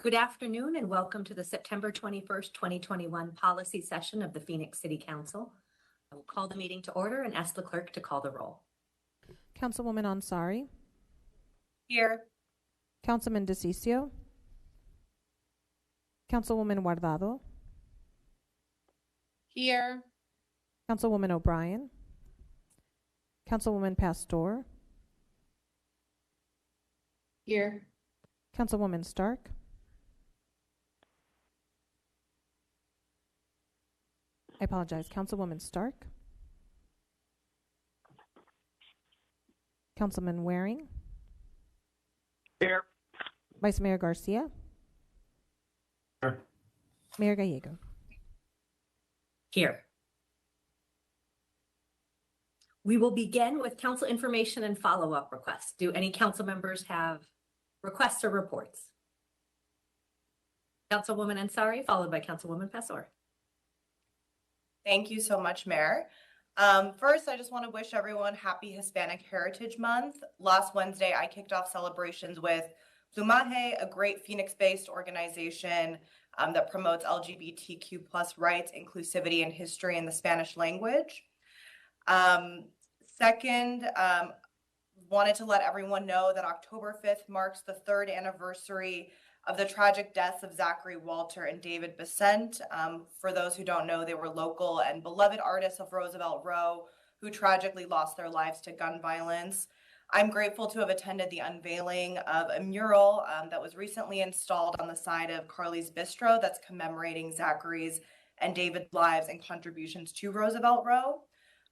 Good afternoon and welcome to the September 21st, 2021 policy session of the Phoenix City Council. I will call the meeting to order and ask the clerk to call the roll. Councilwoman Ansari. Here. Councilman DeCiccio. Councilwoman Guardado. Here. Councilwoman O'Brien. Councilwoman Pastor. Here. Councilwoman Stark. I apologize. Councilwoman Stark. Councilman Waring. Here. Vice Mayor Garcia. Here. Mayor Gallego. Here. We will begin with council information and follow-up requests. Do any council members have requests or reports? Councilwoman Ansari, followed by Councilwoman Pastor. Thank you so much, Mayor. First, I just want to wish everyone happy Hispanic Heritage Month. Last Wednesday, I kicked off celebrations with Plumaje, a great Phoenix-based organization that promotes LGBTQ+ rights, inclusivity, and history in the Spanish language. Second, wanted to let everyone know that October 5th marks the 3rd anniversary of the tragic deaths of Zachary, Walter, and David Bessent. For those who don't know, they were local and beloved artists of Roosevelt Row who tragically lost their lives to gun violence. I'm grateful to have attended the unveiling of a mural that was recently installed on the side of Carly's Bistro that's commemorating Zachary's and David's lives and contributions to Roosevelt Row.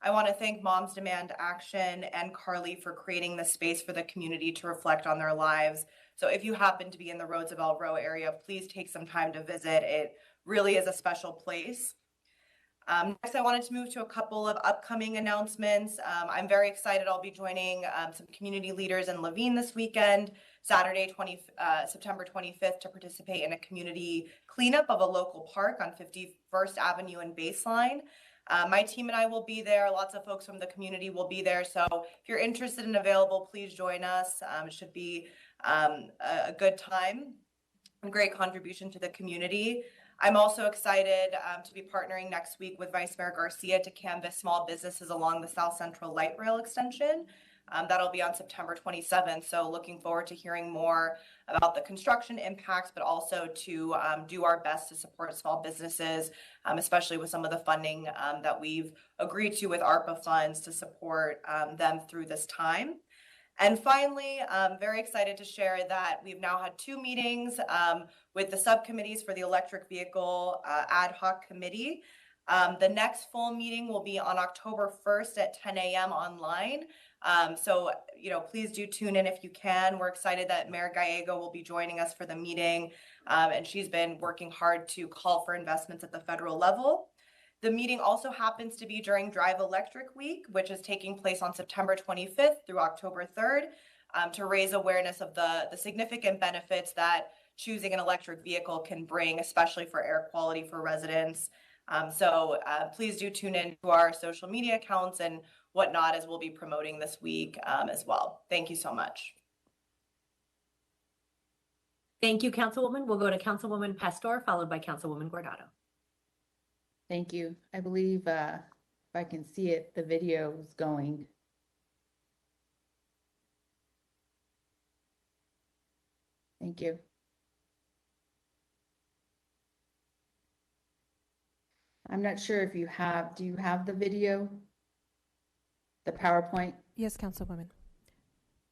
I want to thank Moms Demand Action and Carly for creating the space for the community to reflect on their lives. So if you happen to be in the Roosevelt Row area, please take some time to visit. It really is a special place. Next, I wanted to move to a couple of upcoming announcements. I'm very excited. I'll be joining some community leaders in Levine this weekend, Saturday, September 25th, to participate in a community cleanup of a local park on 51st Avenue and Baseline. My team and I will be there. Lots of folks from the community will be there. So if you're interested and available, please join us. It should be a good time and great contribution to the community. I'm also excited to be partnering next week with Vice Mayor Garcia to canvass small businesses along the South Central Light Rail extension. That'll be on September 27th. So looking forward to hearing more about the construction impacts, but also to do our best to support small businesses, especially with some of the funding that we've agreed to with Arpa funds to support them through this time. And finally, I'm very excited to share that we've now had 2 meetings with the subcommittees for the electric vehicle ad hoc committee. The next full meeting will be on October 1st at 10 a.m. online. So, please do tune in if you can. We're excited that Mayor Gallego will be joining us for the meeting, and she's been working hard to call for investments at the federal level. The meeting also happens to be during Drive Electric Week, which is taking place on September 25th through October 3rd, to raise awareness of the significant benefits that choosing an electric vehicle can bring, especially for air quality for residents. So please do tune in to our social media accounts and whatnot as we'll be promoting this week as well. Thank you so much. Thank you, Councilwoman. We'll go to Councilwoman Pastor, followed by Councilwoman Guardado. Thank you. I believe if I can see it, the video is going. Thank you. I'm not sure if you have, do you have the video? The PowerPoint? Yes, Councilwoman.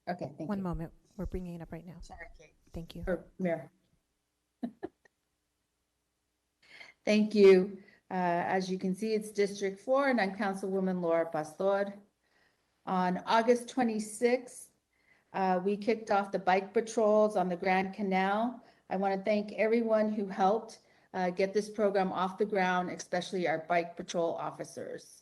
Okay, thank you. One moment. We're bringing it up right now. Sorry, Kate. Thank you. Or Mayor. Thank you. As you can see, it's District 4, and I'm Councilwoman Laura Pastor. On August 26th, we kicked off the bike patrols on the Grand Canal. I want to thank everyone who helped get this program off the ground, especially our bike patrol officers.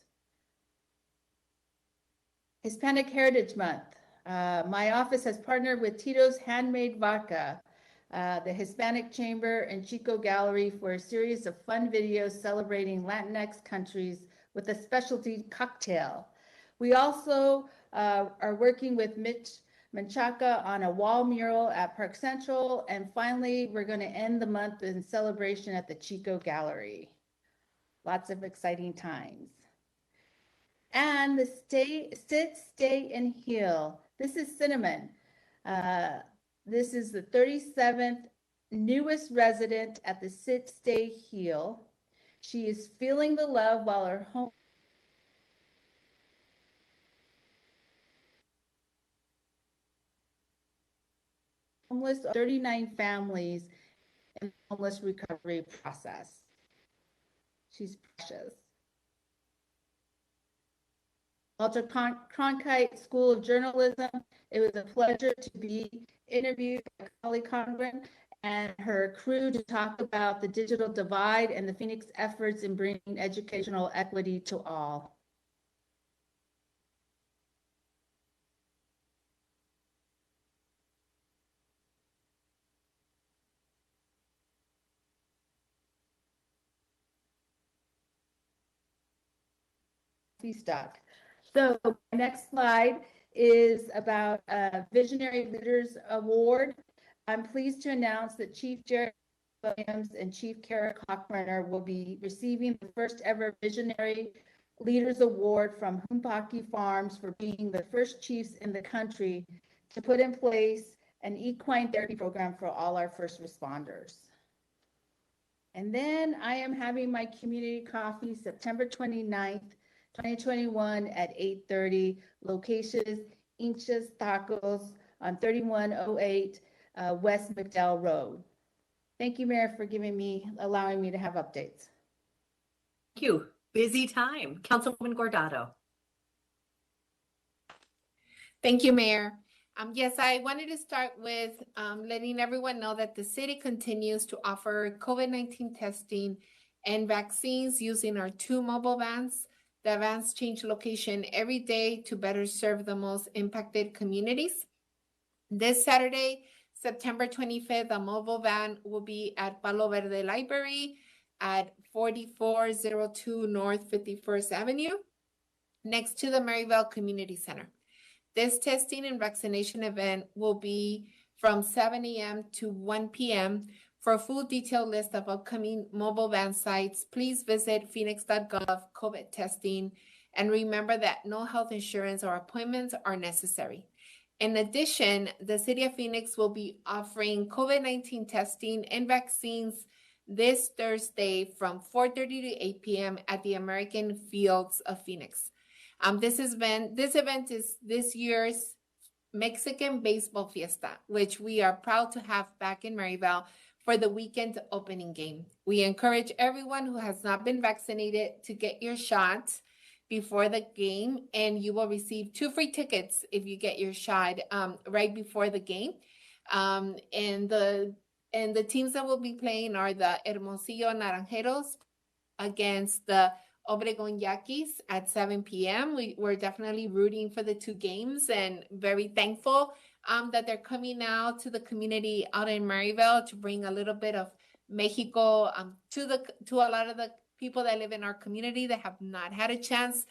Hispanic Heritage Month. My office has partnered with Tito's Handmade Vodka, the Hispanic Chamber and Chico Gallery for a series of fun videos celebrating Latinx countries with a specialty cocktail. We also are working with Mitch Menchaca on a wall mural at Park Central. And finally, we're going to end the month in celebration at the Chico Gallery. Lots of exciting times. And the Sit, Stay, and Heal. This is Cinnamon. This is the 37th newest resident at the Sit, Stay, Heal. She is feeling the love while her homeless 39 families in the homeless recovery process. She's precious. Walter Cronkite School of Journalism. It was a pleasure to be interviewed by Holly Congren and her crew to talk about the digital divide and the Phoenix efforts in bringing educational equity to all. Stuck. So next slide is about a Visionary Leaders Award. I'm pleased to announce that Chief Jared Williams and Chief Kara Cockburner will be receiving the first ever Visionary Leaders Award from Humpaki Farms for being the first chiefs in the country to put in place an equine therapy program for all our first responders. And then I am having my community coffee September 29th, 2021 at 8:30. Location is Inchas Tacos on 3108 West McDowell Road. Thank you, Mayor, for allowing me to have updates. Thank you. Busy time. Councilwoman Gordado. Thank you, Mayor. Yes, I wanted to start with letting everyone know that the city continues to offer COVID-19 testing and vaccines using our 2 mobile vans. The vans change location every day to better serve the most impacted communities. This Saturday, September 25th, a mobile van will be at Palo Verde Library at 4402 North 51st Avenue, next to the Maryville Community Center. This testing and vaccination event will be from 7 a.m. to 1 p.m. For a full detailed list of upcoming mobile van sites, please visit Phoenix.gov COVID testing, and remember that no health insurance or appointments are necessary. In addition, the City of Phoenix will be offering COVID-19 testing and vaccines this Thursday from 4:30 to 8 p.m. at the American Fields of Phoenix. This event is this year's Mexican Baseball Fiesta, which we are proud to have back in Maryville for the weekend opening game. We encourage everyone who has not been vaccinated to get your shot before the game, and you will receive 2 free tickets if you get your shot right before the game. And the teams that will be playing are the Hermosillo Naranjeros against the Obregon Yaquis at 7 p.m. We're definitely rooting for the 2 games and very thankful that they're coming out to the community out in Maryville to bring a little bit of Mexico to a lot of the people that live in our community that have not had a chance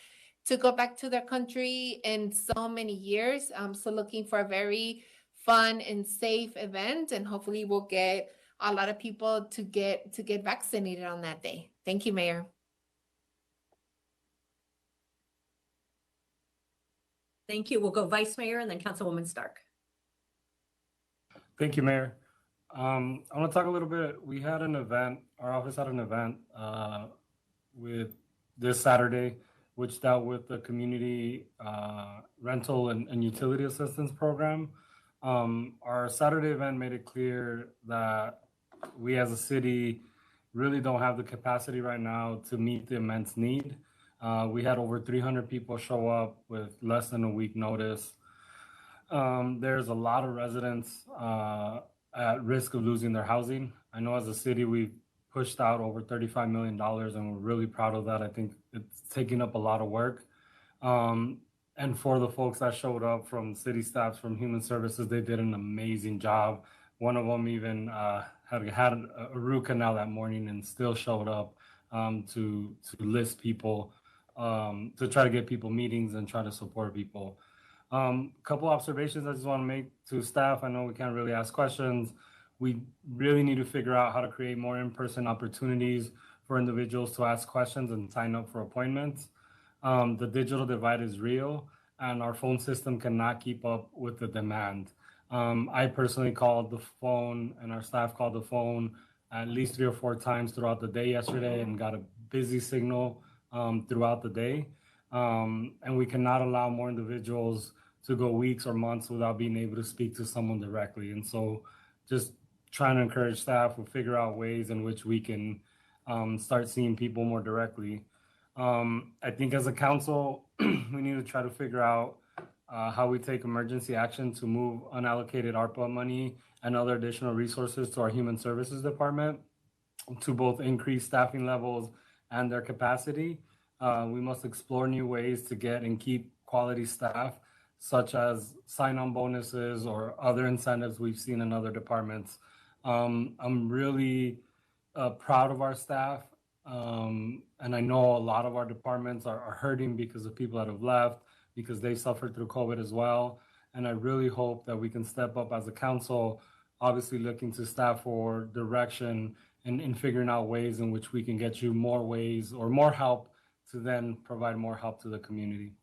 to go back to their country in so many years. So looking for a very fun and safe event, and hopefully we'll get a lot of people to get vaccinated on that day. Thank you, Mayor. Thank you. We'll go Vice Mayor and then Councilwoman Stark. Thank you, Mayor. I want to talk a little bit. We had an event, our office had an event with this Saturday, which dealt with the community rental and utility assistance program. Our Saturday event made it clear that we as a city really don't have the capacity right now to meet the immense need. We had over 300 people show up with less than a week notice. There's a lot of residents at risk of losing their housing. I know as a city, we've pushed out over $35 million, and we're really proud of that. I think it's taking up a lot of work. And for the folks that showed up from city staffs, from human services, they did an amazing job. One of them even had a root canal that morning and still showed up to list people, to try to get people meetings and try to support people. Couple observations I just want to make to staff. I know we can't really ask questions. We really need to figure out how to create more in-person opportunities for individuals to ask questions and sign up for appointments. The digital divide is real, and our phone system cannot keep up with the demand. I personally called the phone, and our staff called the phone at least 3 or 4 times throughout the day yesterday and got a busy signal throughout the day. And we cannot allow more individuals to go weeks or months without being able to speak to someone directly. And so just trying to encourage staff to figure out ways in which we can start seeing people more directly. I think as a council, we need to try to figure out how we take emergency action to move unallocated ARPA money and other additional resources to our Human Services Department to both increase staffing levels and their capacity. We must explore new ways to get and keep quality staff, such as sign-on bonuses or other incentives we've seen in other departments. I'm really proud of our staff, and I know a lot of our departments are hurting because of people that have left, because they suffered through COVID as well. And I really hope that we can step up as a council, obviously looking to staff for direction and in figuring out ways in which we can get you more ways or more help to then provide more help to the community.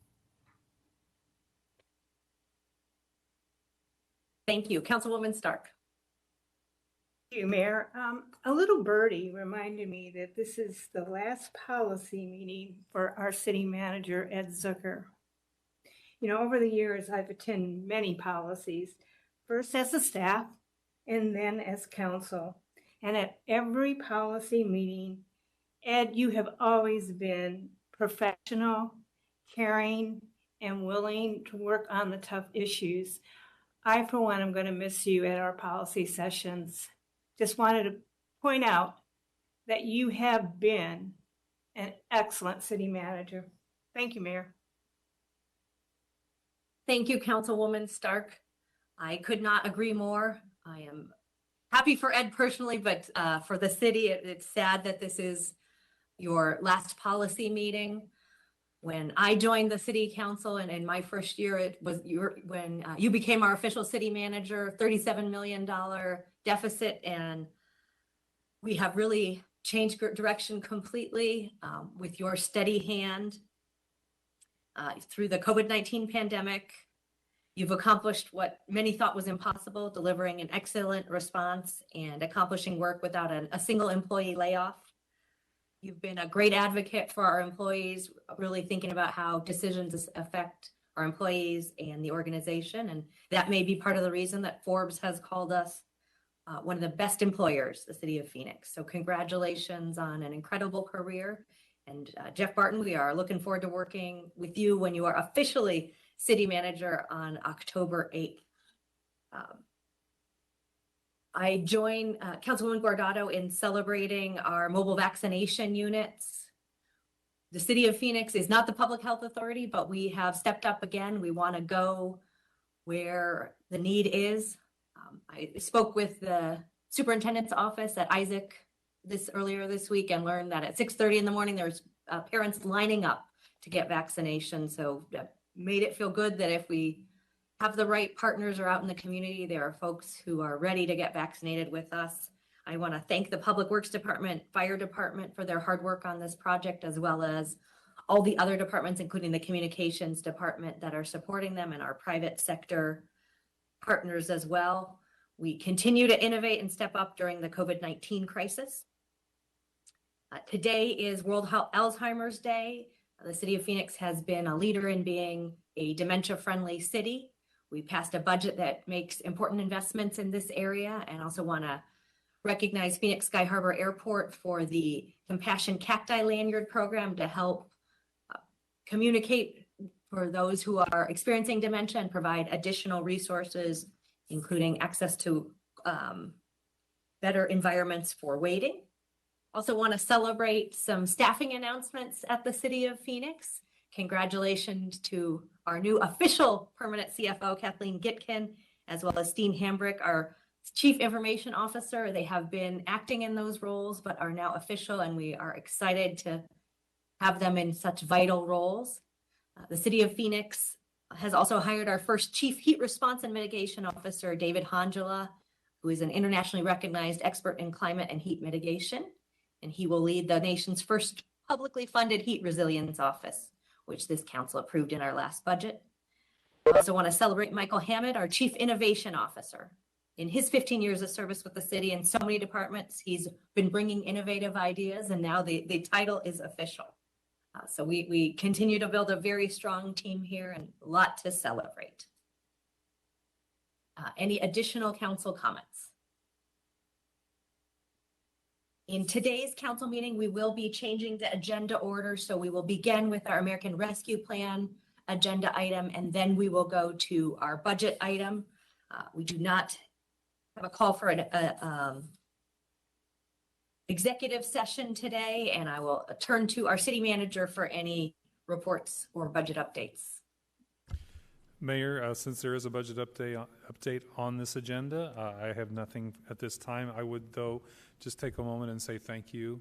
Thank you. Councilwoman Stark. Thank you, Mayor. A little birdie reminded me that this is the last policy meeting for our city manager, Ed Zucker. You know, over the years, I've attended many policies, first as a staff and then as council. And at every policy meeting, Ed, you have always been professional, caring, and willing to work on the tough issues. I, for one, am going to miss you at our policy sessions. Just wanted to point out that you have been an excellent city manager. Thank you, Mayor. Thank you, Councilwoman Stark. I could not agree more. I am happy for Ed personally, but for the city, it's sad that this is your last policy meeting. When I joined the city council and in my first year, it was when you became our official city manager, $37 million deficit, and we have really changed direction completely with your steady hand through the COVID-19 pandemic. You've accomplished what many thought was impossible, delivering an excellent response and accomplishing work without a single employee layoff. You've been a great advocate for our employees, really thinking about how decisions affect our employees and the organization. And that may be part of the reason that Forbes has called us one of the best employers, the city of Phoenix. So congratulations on an incredible career. And Jeff Barton, we are looking forward to working with you when you are officially city manager on October 8th. I join Councilwoman Guardado in celebrating our mobile vaccination units. The city of Phoenix is not the public health authority, but we have stepped up again. We want to go where the need is. I spoke with the superintendent's office at Isaac earlier this week and learned that at 6:30 in the morning, there's parents lining up to get vaccinations. So that made it feel good that if we have the right partners or out in the community, there are folks who are ready to get vaccinated with us. I want to thank the Public Works Department, Fire Department for their hard work on this project, as well as all the other departments, including the Communications Department that are supporting them and our private sector partners as well. We continue to innovate and step up during the COVID-19 crisis. Today is World Alzheimer's Day. The city of Phoenix has been a leader in being a dementia-friendly city. We passed a budget that makes important investments in this area, and also want to recognize Phoenix Sky Harbor Airport for the Compassion Cacti Lanyard program to help communicate for those who are experiencing dementia and provide additional resources, including access to better environments for waiting. Also want to celebrate some staffing announcements at the city of Phoenix. Congratulations to our new official permanent CFO, Kathleen Gitkin, as well as Steen Hambrick, our Chief Information Officer. They have been acting in those roles, but are now official, and we are excited to have them in such vital roles. The city of Phoenix has also hired our first Chief Heat Response and Mitigation Officer, David Hongela, who is an internationally recognized expert in climate and heat mitigation. And he will lead the nation's first publicly funded heat resilience office, which this council approved in our last budget. I also want to celebrate Michael Hammond, our Chief Innovation Officer. In his 15 years of service with the city in so many departments, he's been bringing innovative ideas, and now the title is official. So we continue to build a very strong team here and a lot to celebrate. Any additional council comments? In today's council meeting, we will be changing the agenda order. So we will begin with our American Rescue Plan agenda item, and then we will go to our budget item. We do not have a call for an executive session today, and I will turn to our city manager for any reports or budget updates. Mayor, since there is a budget update on this agenda, I have nothing at this time. I would, though, just take a moment and say thank you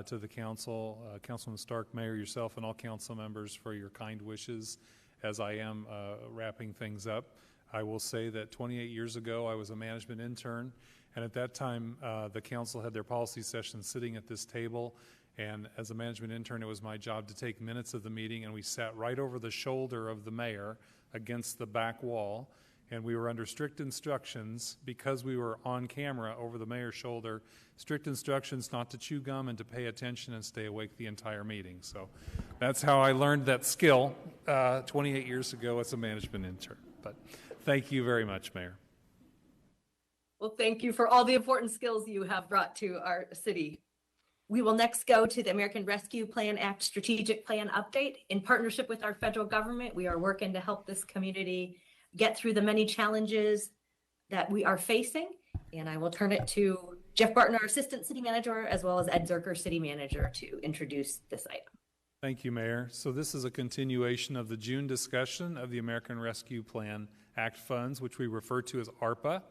to the council, Councilman Stark, Mayor, yourself, and all council members for your kind wishes as I am wrapping things up. I will say that 28 years ago, I was a management intern, and at that time, the council had their policy session sitting at this table, and as a management intern, it was my job to take minutes of the meeting, and we sat right over the shoulder of the mayor against the back wall, and we were under strict instructions because we were on camera over the mayor's shoulder, strict instructions not to chew gum and to pay attention and stay awake the entire meeting. So that's how I learned that skill 28 years ago as a management intern. But thank you very much, Mayor. Well, thank you for all the important skills you have brought to our city. We will next go to the American Rescue Plan Act Strategic Plan Update. In partnership with our federal government, we are working to help this community get through the many challenges that we are facing. And I will turn it to Jeff Barton, our Assistant City Manager, as well as Ed Zerker, City Manager, to introduce this item. Thank you, Mayor. So this is a continuation of the June discussion of the American Rescue Plan Act funds, which we refer to as Arpa.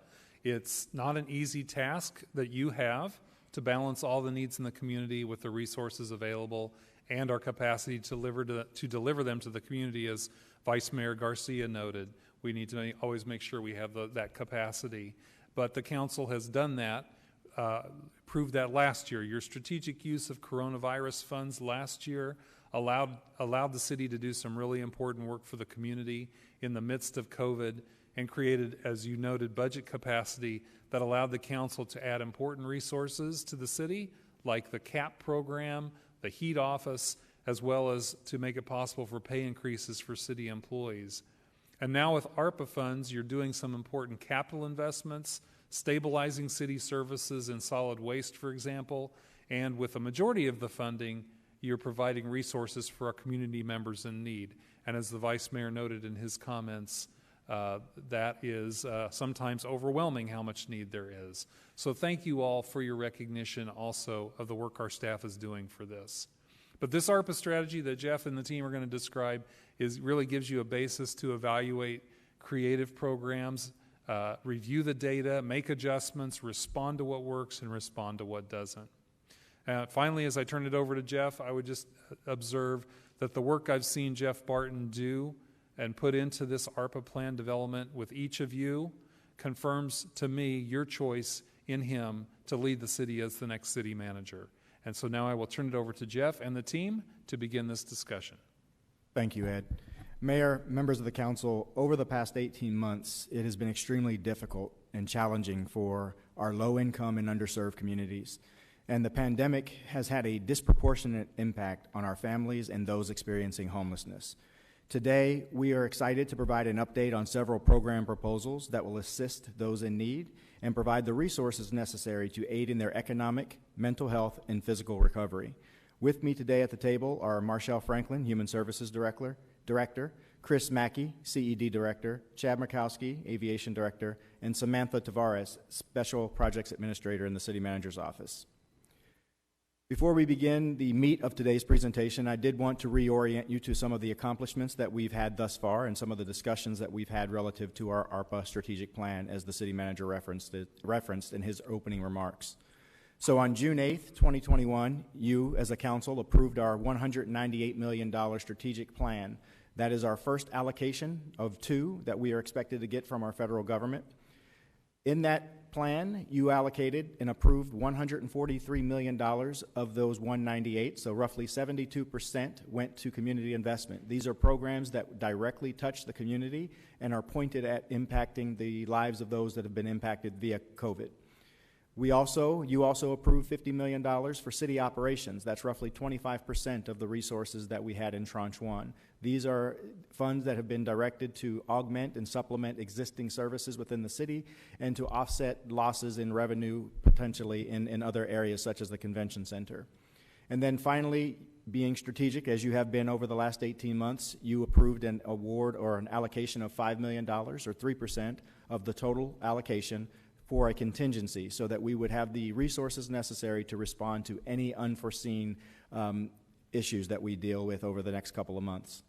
It's not an easy task that you have to balance all the needs in the community with the resources available and our capacity to deliver them to the community. As Vice Mayor Garcia noted, we need to always make sure we have that capacity. But the council has done that, proved that last year. Your strategic use of coronavirus funds last year allowed the city to do some really important work for the community in the midst of COVID, and created, as you noted, budget capacity that allowed the council to add important resources to the city, like the CAP program, the heat office, as well as to make it possible for pay increases for city employees. And now with ARPA funds, you're doing some important capital investments, stabilizing city services in solid waste, for example, and with a majority of the funding, you're providing resources for our community members in need. And as the Vice Mayor noted in his comments, that is sometimes overwhelming how much need there is. So thank you all for your recognition also of the work our staff is doing for this. But this ARPA strategy that Jeff and the team are going to describe really gives you a basis to evaluate creative programs, review the data, make adjustments, respond to what works, and respond to what doesn't. Finally, as I turn it over to Jeff, I would just observe that the work I've seen Jeff Barton do and put into this ARPA plan development with each of you confirms to me your choice in him to lead the city as the next city manager. And so now I will turn it over to Jeff and the team to begin this discussion. Thank you, Ed. Mayor, members of the council, over the past 18 months, it has been extremely difficult and challenging for our low-income and underserved communities. And the pandemic has had a disproportionate impact on our families and those experiencing homelessness. Today, we are excited to provide an update on several program proposals that will assist those in need and provide the resources necessary to aid in their economic, mental health, and physical recovery. With me today at the table are Marshall Franklin, Human Services Director, Chris Mackey, CED Director, Chad Murkowski, Aviation Director, and Samantha Tavares, Special Projects Administrator in the City Manager's Office. Before we begin the meat of today's presentation, I did want to reorient you to some of the accomplishments that we've had thus far and some of the discussions that we've had relative to our ARPA strategic plan, as the City Manager referenced in his opening remarks. So on June 8th, 2021, you as a council approved our $198 million strategic plan That is our first allocation of 2 that we are expected to get from our federal government. In that plan, you allocated and approved $143 million of those 198, so roughly 72% went to community investment. These are programs that directly touch the community and are pointed at impacting the lives of those that have been impacted via COVID. You also approved $50 million for city operations. That's roughly 25% of the resources that we had in Tranche 1. These are funds that have been directed to augment and supplement existing services within the city and to offset losses in revenue potentially in other areas such as the convention center. And then finally, being strategic, as you have been over the last 18 months, you approved an award or an allocation of $5 million, or 3% of the total allocation, for a contingency so that we would have the resources necessary to respond to any unforeseen issues that we deal with over the next couple of months.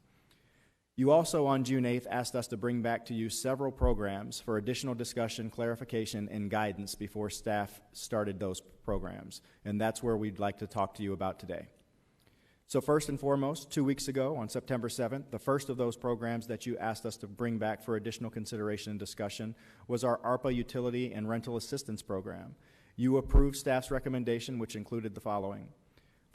You also, on June 8th, asked us to bring back to you several programs for additional discussion, clarification, and guidance before staff started those programs, and that's where we'd like to talk to you about today. So first and foremost, 2 weeks ago, on September 7th, the first of those programs that you asked us to bring back for additional consideration and discussion was our Arpa Utility and Rental Assistance Program. You approved staff's recommendation, which included the following: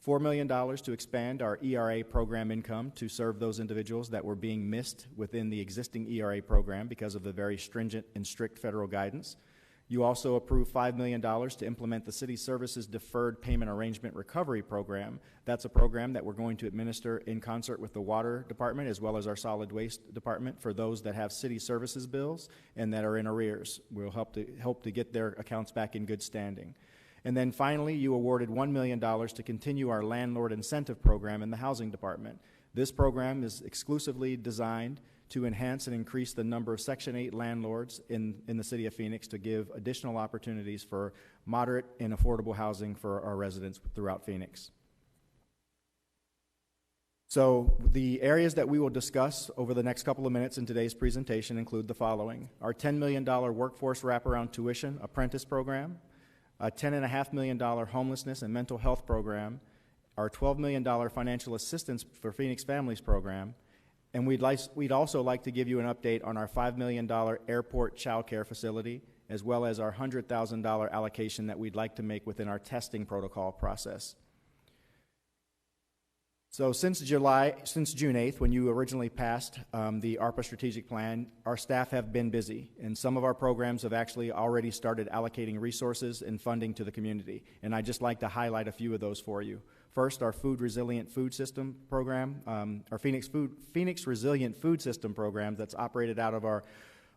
$4 million to expand our ERA program income to serve those individuals that were being missed within the existing ERA program because of the very stringent and strict federal guidance. You also approved $5 million to implement the City Services Deferred Payment Arrangement Recovery Program. That's a program that we're going to administer in concert with the Water Department as well as our Solid Waste Department for those that have city services bills and that are in arrears. We'll help to get their accounts back in good standing. And then finally, you awarded $1 million to continue our Landlord Incentive Program in the Housing Department. This program is exclusively designed to enhance and increase the number of Section 8 landlords in the city of Phoenix to give additional opportunities for moderate and affordable housing for our residents throughout Phoenix. So the areas that we will discuss over the next couple of minutes in today's presentation include the following: our $10 million Workforce Wraparound Tuition Apprentice Program, a $10.5 million Homelessness and Mental Health Program, our $12 million Financial Assistance for Phoenix Families Program, and we'd also like to give you an update on our $5 million airport childcare facility, as well as our $100,000 allocation that we'd like to make within our testing protocol process. So since June 8th, when you originally passed the ARPA strategic plan, our staff have been busy, and some of our programs have actually already started allocating resources and funding to the community, and I'd just like to highlight a few of those for you. First, our Food Resilient Food System Program, our Phoenix Resilient Food System Program that's operated out of our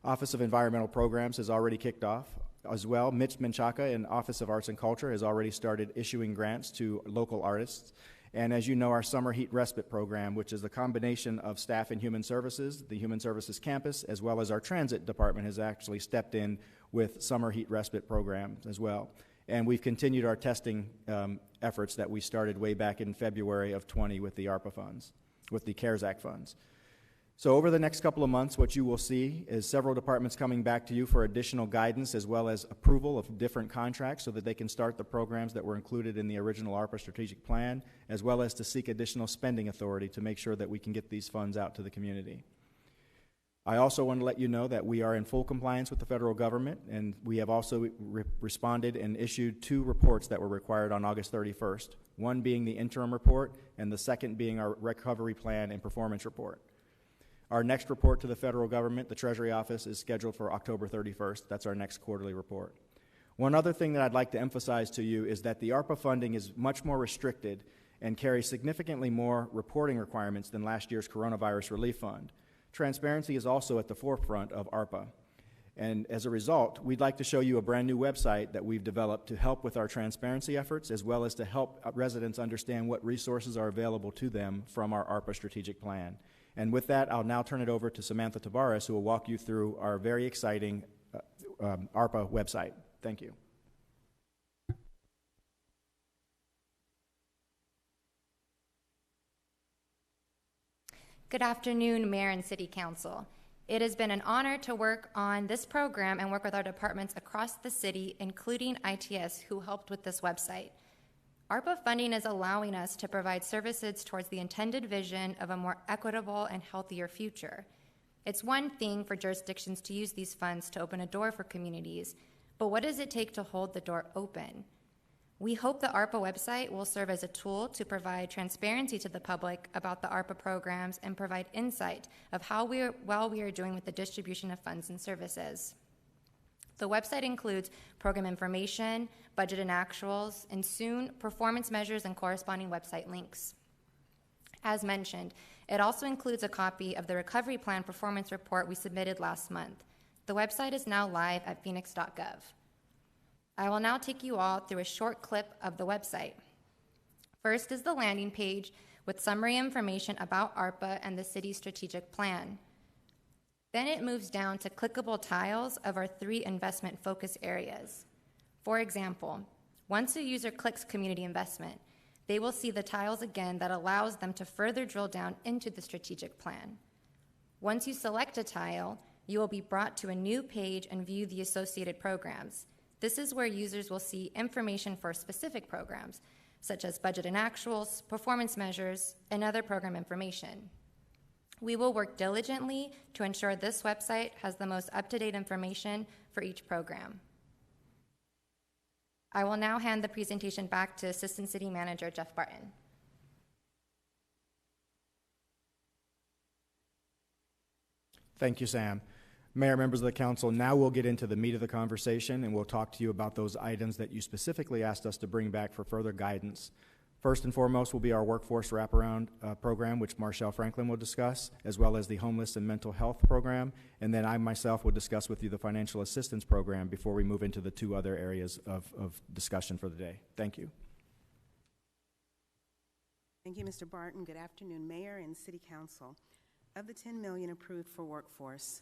Office of Environmental Programs has already kicked off. As well, Mitch Menchaca in Office of Arts and Culture has already started issuing grants to local artists. And as you know, our Summer Heat Respite Program, which is a combination of staff in Human Services, the Human Services campus, as well as our Transit Department has actually stepped in with Summer Heat Respite programs as well. And we've continued our testing efforts that we started way back in February of 20 with the ARPA funds, with the CARES Act funds. So over the next couple of months, what you will see is several departments coming back to you for additional guidance as well as approval of different contracts so that they can start the programs that were included in the original ARPA strategic plan, as well as to seek additional spending authority to make sure that we can get these funds out to the community. I also want to let you know that we are in full compliance with the federal government, and we have also responded and issued 2 reports that were required on August 31st, one being the interim report and the second being our recovery plan and performance report. Our next report to the federal government, the Treasury Office, is scheduled for October 31st. That's our next quarterly report. One other thing that I'd like to emphasize to you is that the ARPA funding is much more restricted and carries significantly more reporting requirements than last year's Coronavirus Relief Fund. Transparency is also at the forefront of ARPA. And as a result, we'd like to show you a brand new website that we've developed to help with our transparency efforts, as well as to help residents understand what resources are available to them from our ARPA strategic plan. And with that, I'll now turn it over to Samantha Tavares, who will walk you through our very exciting ARPA website. Thank you. Good afternoon, Mayor and City Council. It has been an honor to work on this program and work with our departments across the city, including ITS, who helped with this website. ARPA funding is allowing us to provide services towards the intended vision of a more equitable and healthier future. It's one thing for jurisdictions to use these funds to open a door for communities, but what does it take to hold the door open? We hope the ARPA website will serve as a tool to provide transparency to the public about the ARPA programs and provide insight of how well we are doing with the distribution of funds and services. The website includes program information, budget and actuals, and soon, performance measures and corresponding website links. As mentioned, it also includes a copy of the Recovery Plan Performance Report we submitted last month. The website is now live at Phoenix.gov. I will now take you all through a short clip of the website. First is the landing page with summary information about ARPA and the city's strategic plan. Then it moves down to clickable tiles of our 3 investment focus areas. For example, once a user clicks community investment, they will see the tiles again that allows them to further drill down into the strategic plan. Once you select a tile, you will be brought to a new page and view the associated programs. This is where users will see information for specific programs, such as budget and actuals, performance measures, and other program information. We will work diligently to ensure this website has the most up-to-date information for each program. I will now hand the presentation back to Assistant City Manager Jeff Barton. Thank you, Sam. Mayor, members of the council, now we'll get into the meat of the conversation and we'll talk to you about those items that you specifically asked us to bring back for further guidance. First and foremost will be our workforce wraparound program, which Marshall Franklin will discuss, as well as the homeless and mental health program. And then I myself will discuss with you the financial assistance program before we move into the 2 other areas of discussion for the day. Thank you. Thank you, Mr. Barton. Good afternoon, Mayor and City Council. Of the $10 million approved for workforce,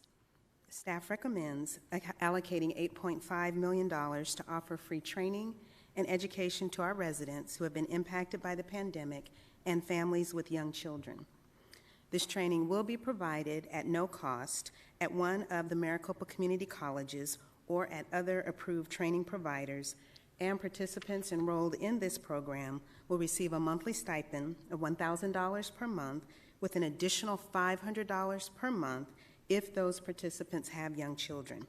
staff recommends allocating $8.5 million to offer free training and education to our residents who have been impacted by the pandemic and families with young children. This training will be provided at no cost at one of the Maricopa Community Colleges or at other approved training providers, and participants enrolled in this program will receive a monthly stipend of $1,000 per month with an additional $500 per month if those participants have young children.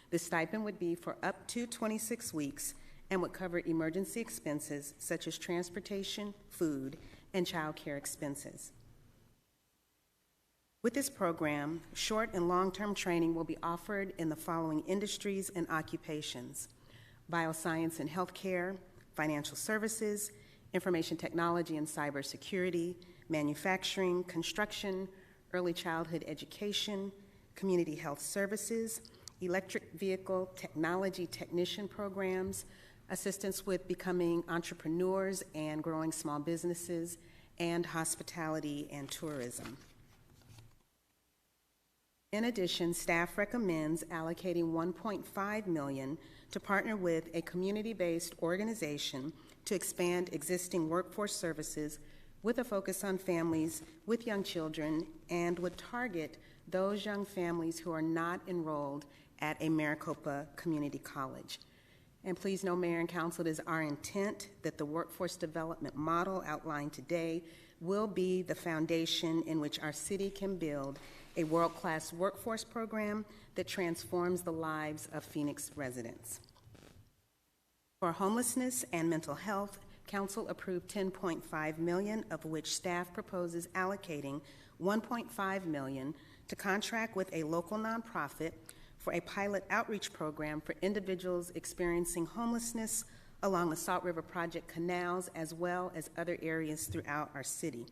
The stipend would be for up to 26 weeks and would cover emergency expenses such as transportation, food, and child care expenses. With this program, short and long-term training will be offered in the following industries and occupations: bioscience and healthcare, financial services, information technology and cybersecurity, manufacturing, construction, early childhood education, community health services, electric vehicle technology technician programs, assistance with becoming entrepreneurs and growing small businesses, and hospitality and tourism. In addition, staff recommends allocating $1.5 million to partner with a community-based organization to expand existing workforce services with a focus on families with young children and would target those young families who are not enrolled at a Maricopa Community College. And please know, Mayor and Council, it is our intent that the workforce development model outlined today will be the foundation in which our city can build a world-class workforce program that transforms the lives of Phoenix residents. For homelessness and mental health, Council approved $10.5 million, of which staff proposes allocating $1.5 million to contract with a local nonprofit for a pilot outreach program for individuals experiencing homelessness along the Salt River Project canals as well as other areas throughout our city.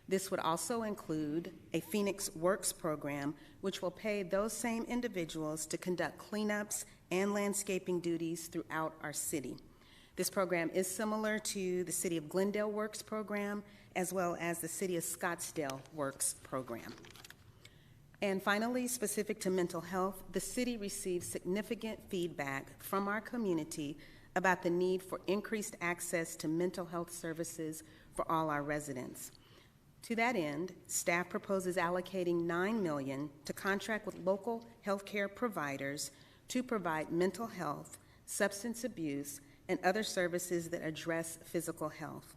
This would also include a Phoenix Works program, which will pay those same individuals to conduct cleanups and landscaping duties throughout our city. This program is similar to the City of Glendale Works program, as well as the City of Scottsdale Works program. And finally, specific to mental health, the city receives significant feedback from our community about the need for increased access to mental health services for all our residents. To that end, staff proposes allocating $9 million to contract with local healthcare providers to provide mental health, substance abuse, and other services that address physical health.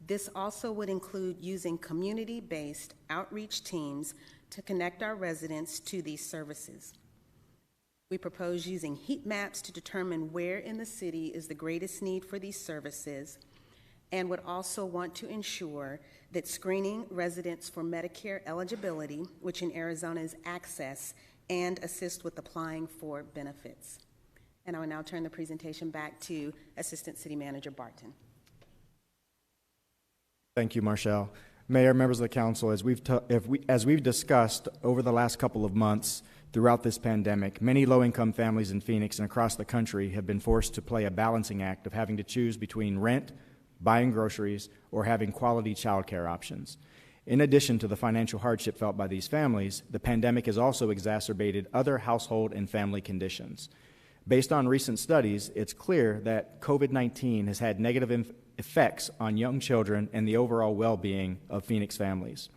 This also would include using community-based outreach teams to connect our residents to these services. We propose using heat maps to determine where in the city is the greatest need for these services, and would also want to ensure that screening residents for Medicare eligibility, which in Arizona is access, and assist with applying for benefits. And I will now turn the presentation back to Assistant City Manager Barton. Thank you, Marshall. Mayor, members of the council, as we've discussed over the last couple of months throughout this pandemic, many low-income families in Phoenix and across the country have been forced to play a balancing act of having to choose between rent, buying groceries, or having quality childcare options. In addition to the financial hardship felt by these families, the pandemic has also exacerbated other household and family conditions. Based on recent studies, it's clear that COVID-19 has had negative effects on young children and the overall well-being of Phoenix families.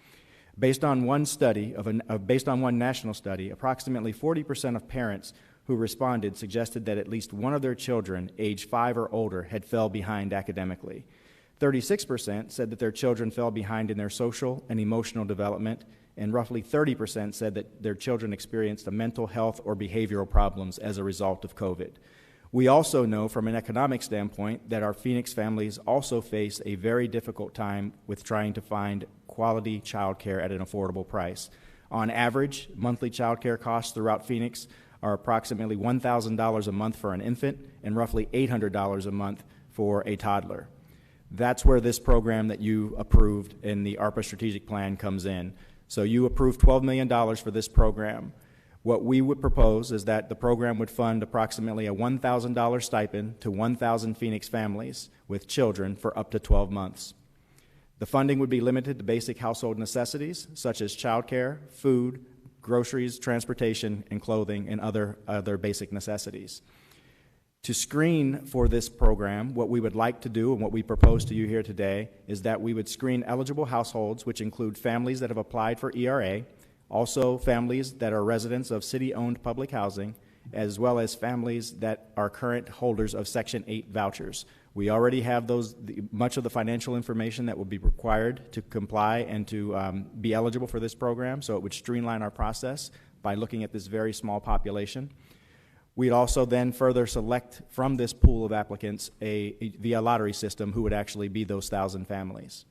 Based on one national study, approximately 40% of parents who responded suggested that at least one of their children, age 5 or older, had fell behind academically. 36% said that their children fell behind in their social and emotional development, and roughly 30% said that their children experienced mental health or behavioral problems as a result of COVID. We also know from an economic standpoint that our Phoenix families also face a very difficult time with trying to find quality childcare at an affordable price. On average, monthly childcare costs throughout Phoenix are approximately $1,000 a month for an infant and roughly $800 a month for a toddler. That's where this program that you approved in the Arpa strategic plan comes in. So you approved $12 million for this program. What we would propose is that the program would fund approximately a $1,000 stipend to 1,000 Phoenix families with children for up to 12 months. The funding would be limited to basic household necessities such as childcare, food, groceries, transportation, and clothing, and other basic necessities. To screen for this program, what we would like to do and what we propose to you here today is that we would screen eligible households, which include families that have applied for ERA, also families that are residents of city-owned public housing, as well as families that are current holders of Section 8 vouchers. We already have much of the financial information that will be required to comply and to be eligible for this program, so it would streamline our process by looking at this very small population. We'd also then further select from this pool of applicants via lottery system who would actually be those 1,000 families.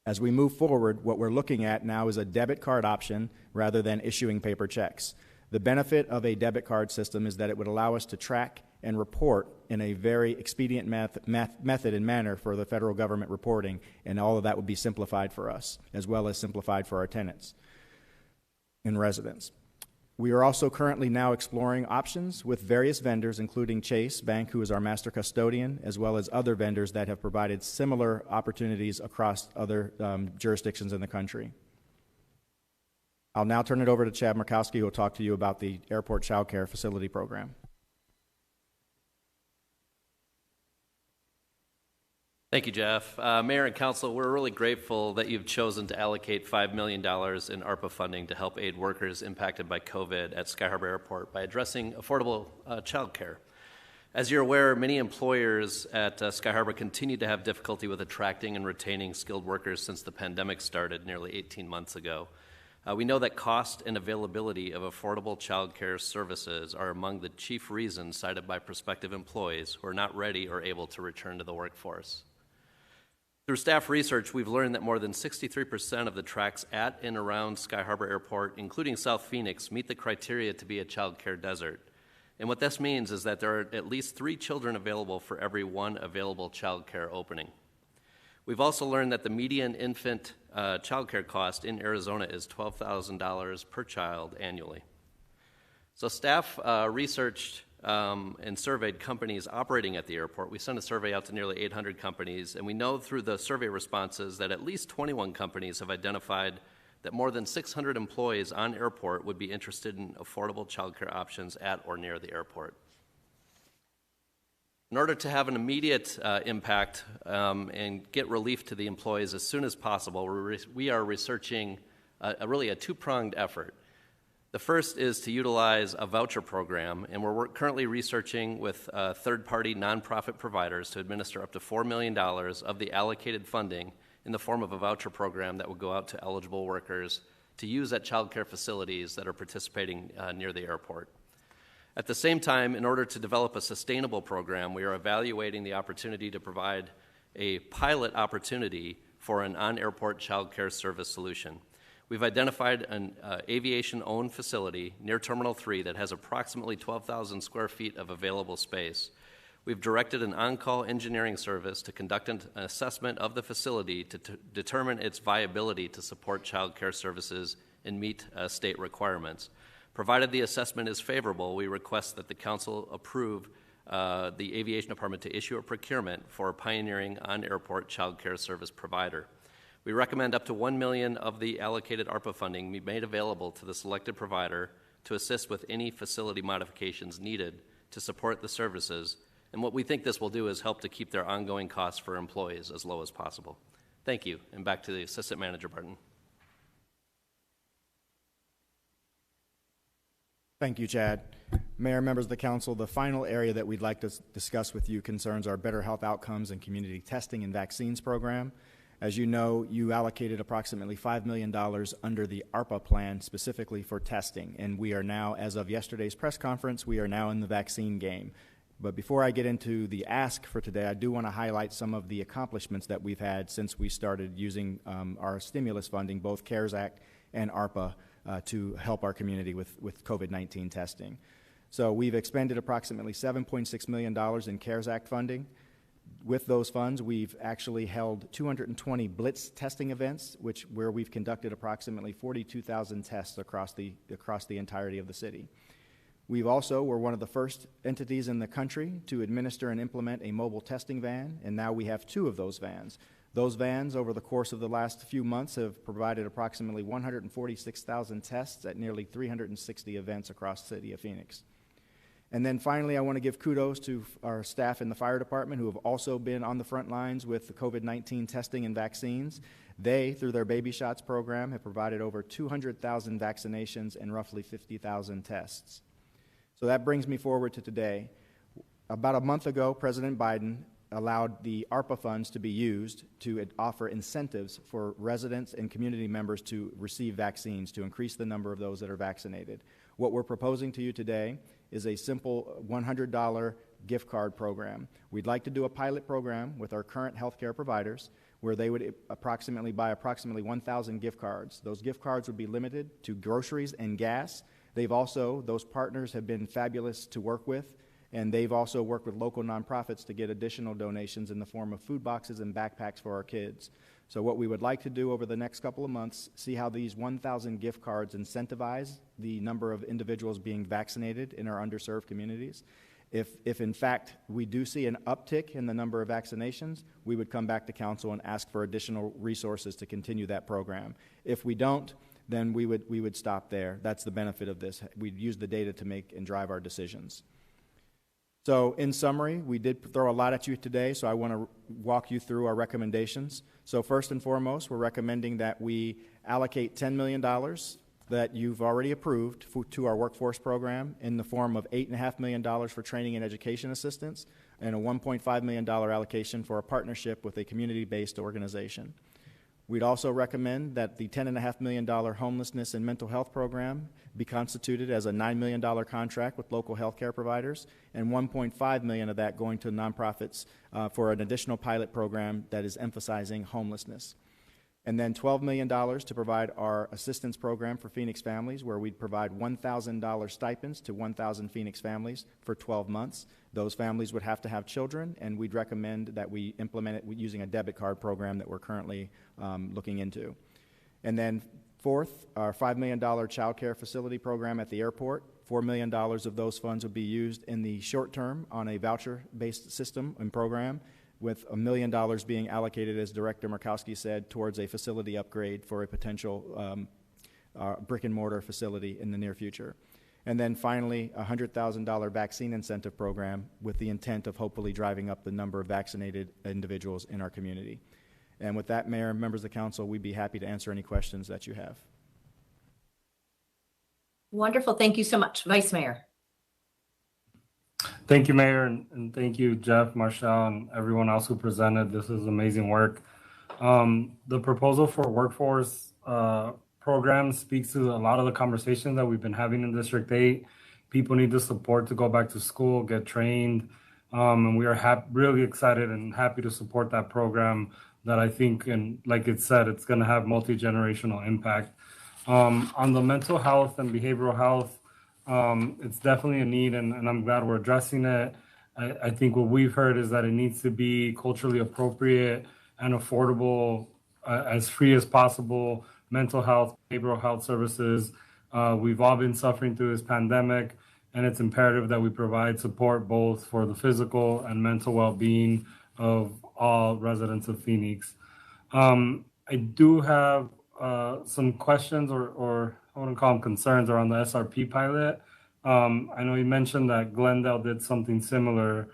As we move forward, what we're looking at now is a debit card option rather than issuing paper checks. The benefit of a debit card system is that it would allow us to track and report in a very expedient method and manner for the federal government reporting, and all of that would be simplified for us, as well as simplified for our tenants and residents. We are also currently now exploring options with various vendors, including Chase Bank, who is our master custodian, as well as other vendors that have provided similar opportunities across other jurisdictions in the country. I'll now turn it over to Chad Murkowski, who will talk to you about the Airport Child Care Facility Program. Thank you, Jeff. Mayor and Council, we're really grateful that you've chosen to allocate $5 million in ARPA funding to help aid workers impacted by COVID at Sky Harbor Airport by addressing affordable child care. As you're aware, many employers at Sky Harbor continue to have difficulty with attracting and retaining skilled workers since the pandemic started nearly 18 months ago. We know that cost and availability of affordable child care services are among the chief reasons cited by prospective employees who are not ready or able to return to the workforce. Through staff research, we've learned that more than 63% of the tracks at and around Sky Harbor Airport, including South Phoenix, meet the criteria to be a child care desert. And what this means is that there are at least 3 children available for every 1 available child care opening. We've also learned that the median infant child care cost in Arizona is $12,000 per child annually. So staff researched and surveyed companies operating at the airport. We sent a survey out to nearly 800 companies, and we know through the survey responses that at least 21 companies have identified that more than 600 employees on airport would be interested in affordable childcare options at or near the airport. In order to have an immediate impact and get relief to the employees as soon as possible, we are researching really a 2-pronged effort. The first is to utilize a voucher program, and we're currently researching with third-party nonprofit providers to administer up to $4 million of the allocated funding in the form of a voucher program that will go out to eligible workers to use at childcare facilities that are participating near the airport. At the same time, in order to develop a sustainable program, we are evaluating the opportunity to provide a pilot opportunity for an on-airport childcare service solution. We've identified an aviation-owned facility near Terminal 3 that has approximately 12,000 square feet of available space. We've directed an on-call engineering service to conduct an assessment of the facility to determine its viability to support child care services and meet state requirements. Provided the assessment is favorable, we request that the council approve the aviation department to issue a procurement for a pioneering on-airport child care service provider. We recommend up to $1 million of the allocated ARPA funding be made available to the selected provider to assist with any facility modifications needed to support the services. And what we think this will do is help to keep their ongoing costs for employees as low as possible. Thank you. And back to the Assistant Manager Barton. Thank you, Chad. Mayor, members of the council, the final area that we'd like to discuss with you concerns our Better Health Outcomes and Community Testing and Vaccines program. As you know, you allocated approximately $5 million under the ARPA plan specifically for testing, and we are now, as of yesterday's press conference, we are now in the vaccine game. But before I get into the ask for today, I do want to highlight some of the accomplishments that we've had since we started using our stimulus funding, both CARES Act and ARPA, to help our community with COVID-19 testing. So we've expended approximately $7.6 million in CARES Act funding. With those funds, we've actually held 220 Blitz testing events, where we've conducted approximately 42,000 tests across the entirety of the city. We're one of the first entities in the country to administer and implement a mobile testing van, and now we have 2 of those vans. Those vans, over the course of the last few months, have provided approximately 146,000 tests at nearly 360 events across the city of Phoenix. And then finally, I want to give kudos to our staff in the fire department who have also been on the front lines with the COVID-19 testing and vaccines. They, through their Baby Shots program, have provided over 200,000 vaccinations and roughly 50,000 tests. So that brings me forward to today. About a month ago, President Biden allowed the ARPA funds to be used to offer incentives for residents and community members to receive vaccines, to increase the number of those that are vaccinated. What we're proposing to you today is a simple $100 gift card program. We'd like to do a pilot program with our current healthcare providers where they would buy approximately 1,000 gift cards. Those gift cards would be limited to groceries and gas. Those partners have been fabulous to work with, and they've also worked with local nonprofits to get additional donations in the form of food boxes and backpacks for our kids. So what we would like to do over the next couple of months, see how these 1,000 gift cards incentivize the number of individuals being vaccinated in our underserved communities. If in fact we do see an uptick in the number of vaccinations, we would come back to council and ask for additional resources to continue that program. If we don't, then we would stop there. That's the benefit of this. We'd use the data to make and drive our decisions. So in summary, we did throw a lot at you today, so I want to walk you through our recommendations. So first and foremost, we're recommending that we allocate $10 million that you've already approved to our workforce program in the form of $8.5 million for training and education assistance and a $1.5 million allocation for a partnership with a community-based organization. We'd also recommend that the $10.5 million homelessness and mental health program be constituted as a $9 million contract with local health care providers, and $1.5 million of that going to nonprofits for an additional pilot program that is emphasizing homelessness. And then $12 million to provide our assistance program for Phoenix families, where we'd provide $1,000 stipends to 1,000 Phoenix families for 12 months. Those families would have to have children, and we'd recommend that we implement it using a debit card program that we're currently looking into. And then fourth, our $5 million childcare facility program at the airport. $4 million of those funds would be used in the short term on a voucher-based system and program, with $1 million being allocated, as Director Murkowski said, towards a facility upgrade for a potential brick-and-mortar facility in the near future. And then finally, a $100,000 vaccine incentive program with the intent of hopefully driving up the number of vaccinated individuals in our community. And with that, Mayor and members of the council, we'd be happy to answer any questions that you have. Wonderful. Thank you so much, Vice Mayor. Thank you, Mayor, and thank you, Jeff, Marshall, and everyone else who presented. This is amazing work. The proposal for workforce program speaks to a lot of the conversations that we've been having in District 8. People need the support to go back to school, get trained, and we are really excited and happy to support that program that I think, and like it said, it's going to have multi-generational impact. On the mental health and behavioral health, it's definitely a need, and I'm glad we're addressing it. I think what we've heard is that it needs to be culturally appropriate and affordable, as free as possible, mental health, behavioral health services. We've all been suffering through this pandemic, and it's imperative that we provide support both for the physical and mental well-being of all residents of Phoenix. I do have some questions or I wouldn't call them concerns around the SRP pilot. I know you mentioned that Glendale did something similar.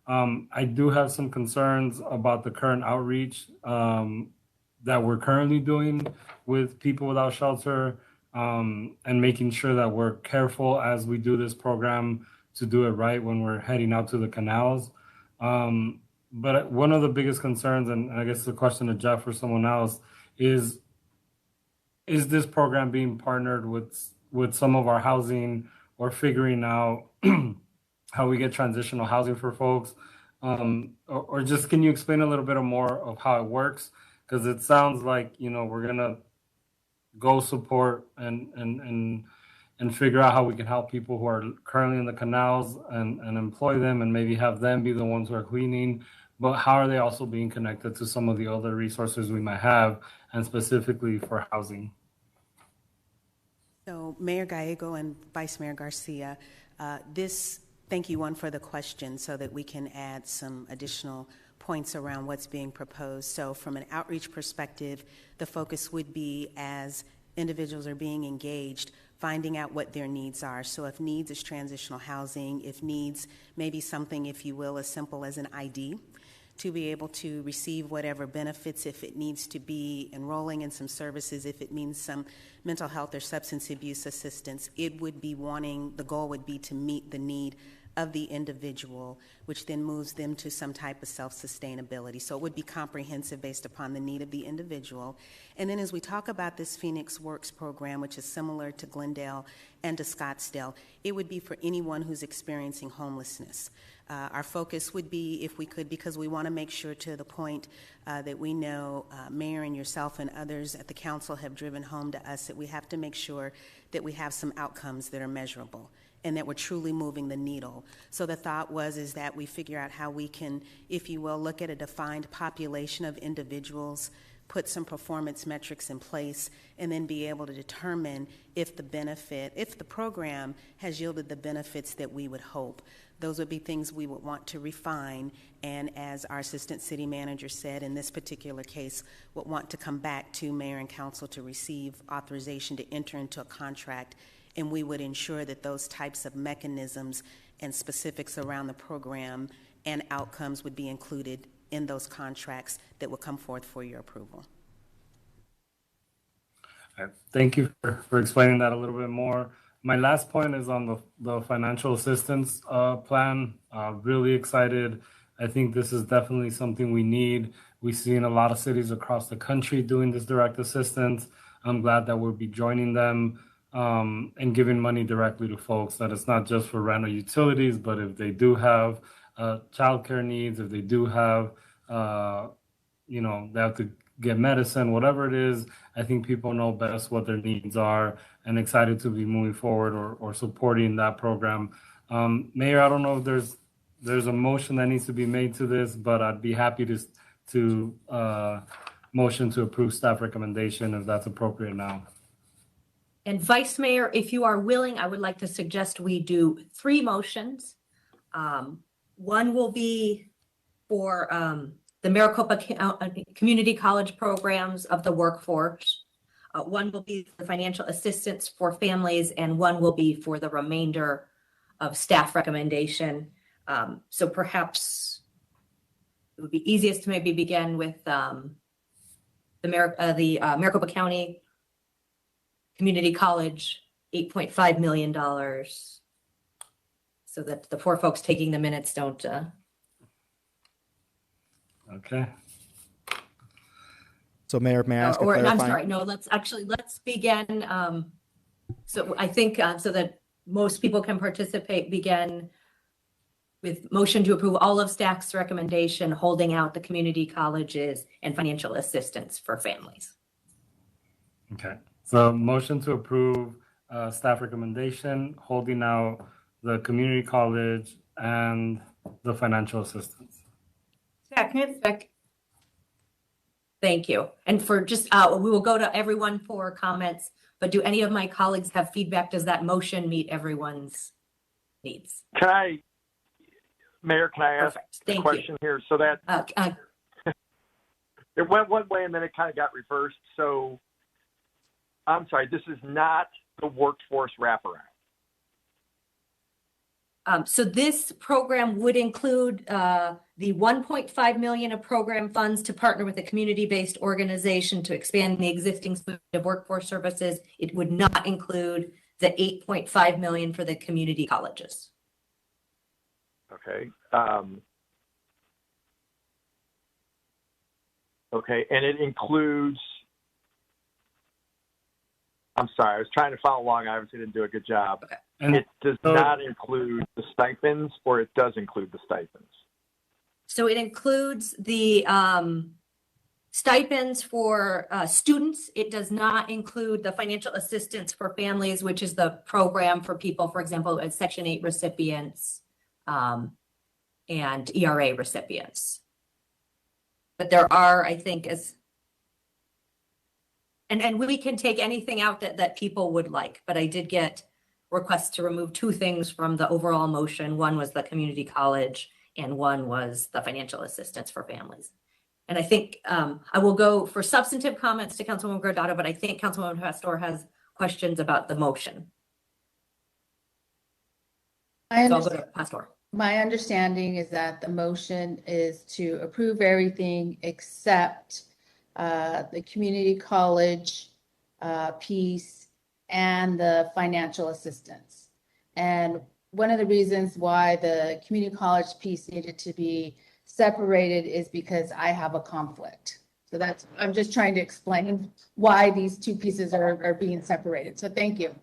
I do have some concerns about the current outreach that we're currently doing with people without shelter, and making sure that we're careful as we do this program to do it right when we're heading out to the canals. But one of the biggest concerns, and I guess the question to Jeff or someone else, is this program being partnered with some of our housing, or figuring out how we get transitional housing for folks? Or just, can you explain a little bit more of how it works? Because it sounds like, we're going to go support and figure out how we can help people who are currently in the canals and employ them and maybe have them be the ones who are cleaning. But how are they also being connected to some of the other resources we might have, and specifically for housing? So Mayor Gallego and Vice Mayor Garcia, thank you, for the question so that we can add some additional points around what's being proposed. So from an outreach perspective, the focus would be, as individuals are being engaged, finding out what their needs are. So if needs is transitional housing, if needs maybe something, if you will, as simple as an ID, to be able to receive whatever benefits, if it needs to be enrolling in some services, if it means some mental health or substance abuse assistance, the goal would be to meet the need of the individual, which then moves them to some type of self-sustainability. So it would be comprehensive based upon the need of the individual. And then as we talk about this Phoenix Works program, which is similar to Glendale and to Scottsdale, it would be for anyone who's experiencing homelessness. Our focus would be, if we could, because we want to make sure, to the point that we know Mayor and yourself and others at the council have driven home to us, that we have to make sure that we have some outcomes that are measurable and that we're truly moving the needle. So the thought is that we figure out how we can, if you will, look at a defined population of individuals, put some performance metrics in place, and then be able to determine if the program has yielded the benefits that we would hope. Those would be things we would want to refine, and as our Assistant City Manager said, in this particular case, would want to come back to Mayor and Council to receive authorization to enter into a contract, and we would ensure that those types of mechanisms and specifics around the program and outcomes would be included in those contracts that will come forth for your approval. Thank you for explaining that a little bit more. My last point is on the financial assistance plan. Really excited. I think this is definitely something we need. We see in a lot of cities across the country doing this direct assistance. I'm glad that we'll be joining them and giving money directly to folks, that it's not just for rent or utilities, but if they do have childcare needs, if they do have, they have to get medicine, whatever it is, I think people know best what their needs are, and excited to be moving forward or supporting that program. Mayor, I don't know if there's a motion that needs to be made to this, but I'd be happy to motion to approve staff recommendation if that's appropriate now. And Vice Mayor, if you are willing, I would like to suggest we do 3 motions. One will be for the Maricopa Community College programs of the workforce. One will be for financial assistance for families, and one will be for the remainder of staff recommendation. So perhaps it would be easiest to maybe begin with the Maricopa County Community College $8.5 million so that the poor folks taking the minutes don't. Okay. So Mayor, may I ask a I'm clarifying? sorry, no, let's begin. So I think so that most people can participate, begin with motion to approve all of staff's recommendation, holding out the community colleges and financial assistance for families. Okay. So motion to approve staff recommendation, holding out the community college and the financial assistance. Second. Thank you. And for just, we will go to everyone for comments, but do any of my colleagues have feedback? Does that motion meet everyone's needs? Mayor, can I ask a question here? So that it went one way and then it kind of got reversed. So I'm sorry, this is not the workforce wraparound. So this program would include the $1.5 million of program funds to partner with a community-based organization to expand the existing suite of workforce services. It would not include the $8.5 million for the community colleges. Okay. Okay, and it includes, I'm sorry, I was trying to follow along. I obviously didn't do a good job. Okay. And it does not include the stipends, or it does include the stipends? So it includes the stipends for students. It does not include the financial assistance for families, which is the program for people, for example, as Section 8 recipients and ERA recipients. But there are, I think, and we can take anything out that people would like, but I did get requests to remove two things from the overall motion. One was the community college and one was the financial assistance for families. And I think I will go for substantive comments to Councilwoman Guardado, but I think Councilwoman Pastor has questions about the motion. So I'll go to Pastor. My understanding is that the motion is to approve everything except the community college piece and the financial assistance. And one of the reasons why the community college piece needed to be separated is because I have a conflict. So I'm just trying to explain why these two pieces are being separated. So thank you.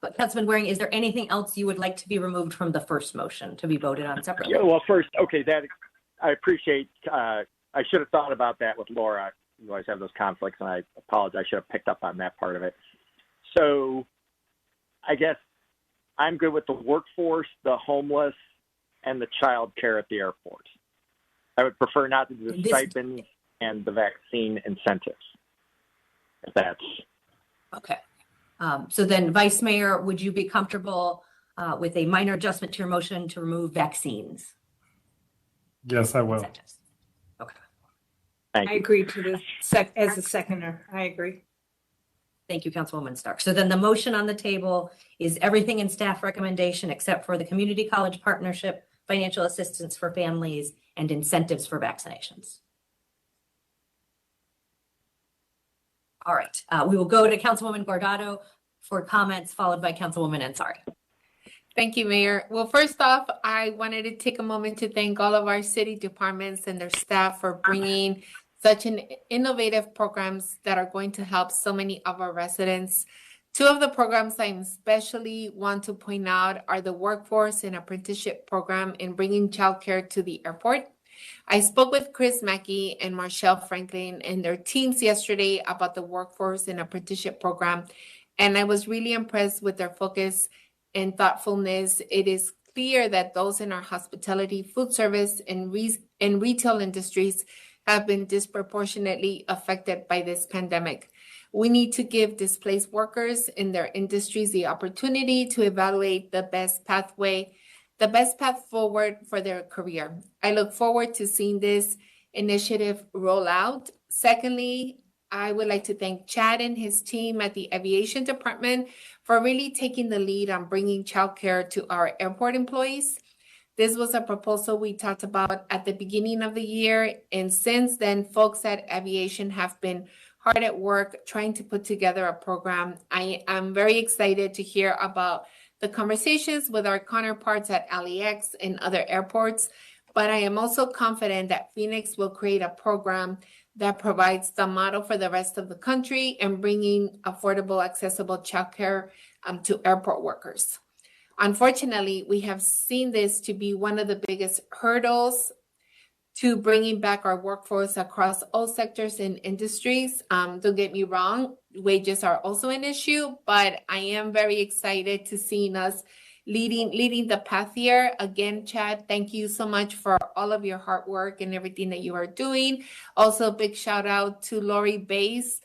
But Councilman Waring, is there anything else you would like to be removed from the first motion to be voted on separately? Yeah, well, first, okay, that I appreciate. I should have thought about that with Laura. You always have those conflicts, and I apologize. I should have picked up on that part of it. So I guess I'm good with the workforce, the homeless, and the child care at the airport. I would prefer not to do the stipends and the vaccine incentives, if that's. Okay. So then, Vice Mayor, would you be comfortable with a minor adjustment to your motion to remove vaccines? Yes, I will. Incentives? Okay. Thank you. I agree to this as a seconder. I agree. Thank you, Councilwoman Stark. So then the motion on the table is everything in staff recommendation except for the community college partnership, financial assistance for families, and incentives for vaccinations. All right, we will go to Councilwoman Guardado for comments, followed by Councilwoman Ansari. Thank you, Mayor. Well, first off, I wanted to take a moment to thank all of our city departments and their staff for bringing such an innovative programs that are going to help so many of our residents. Two of the programs I especially want to point out are the Workforce and Apprenticeship Program in bringing childcare to the airport. I spoke with Chris Mackey and Marshall Franklin and their teams yesterday about the Workforce and Apprenticeship Program, and I was really impressed with their focus and thoughtfulness. It is clear that those in our hospitality, food service, and retail industries have been disproportionately affected by this pandemic. We need to give displaced workers in their industries the opportunity to evaluate the best path forward for their career. I look forward to seeing this initiative roll out. Secondly, I would like to thank Chad and his team at the Aviation Department for really taking the lead on bringing childcare to our airport employees. This was a proposal we talked about at the beginning of the year, and since then, folks at Aviation have been hard at work trying to put together a program. I am very excited to hear about the conversations with our counterparts at LAX and other airports, but I am also confident that Phoenix will create a program that provides the model for the rest of the country and bringing affordable, accessible childcare to airport workers. Unfortunately, we have seen this to be one of the biggest hurdles to bringing back our workforce across all sectors and industries. Don't get me wrong, wages are also an issue, but I am very excited to seeing us leading the path here. Again, Chad, thank you so much for all of your hard work and everything that you are doing. Also, big shout out to Lori Bass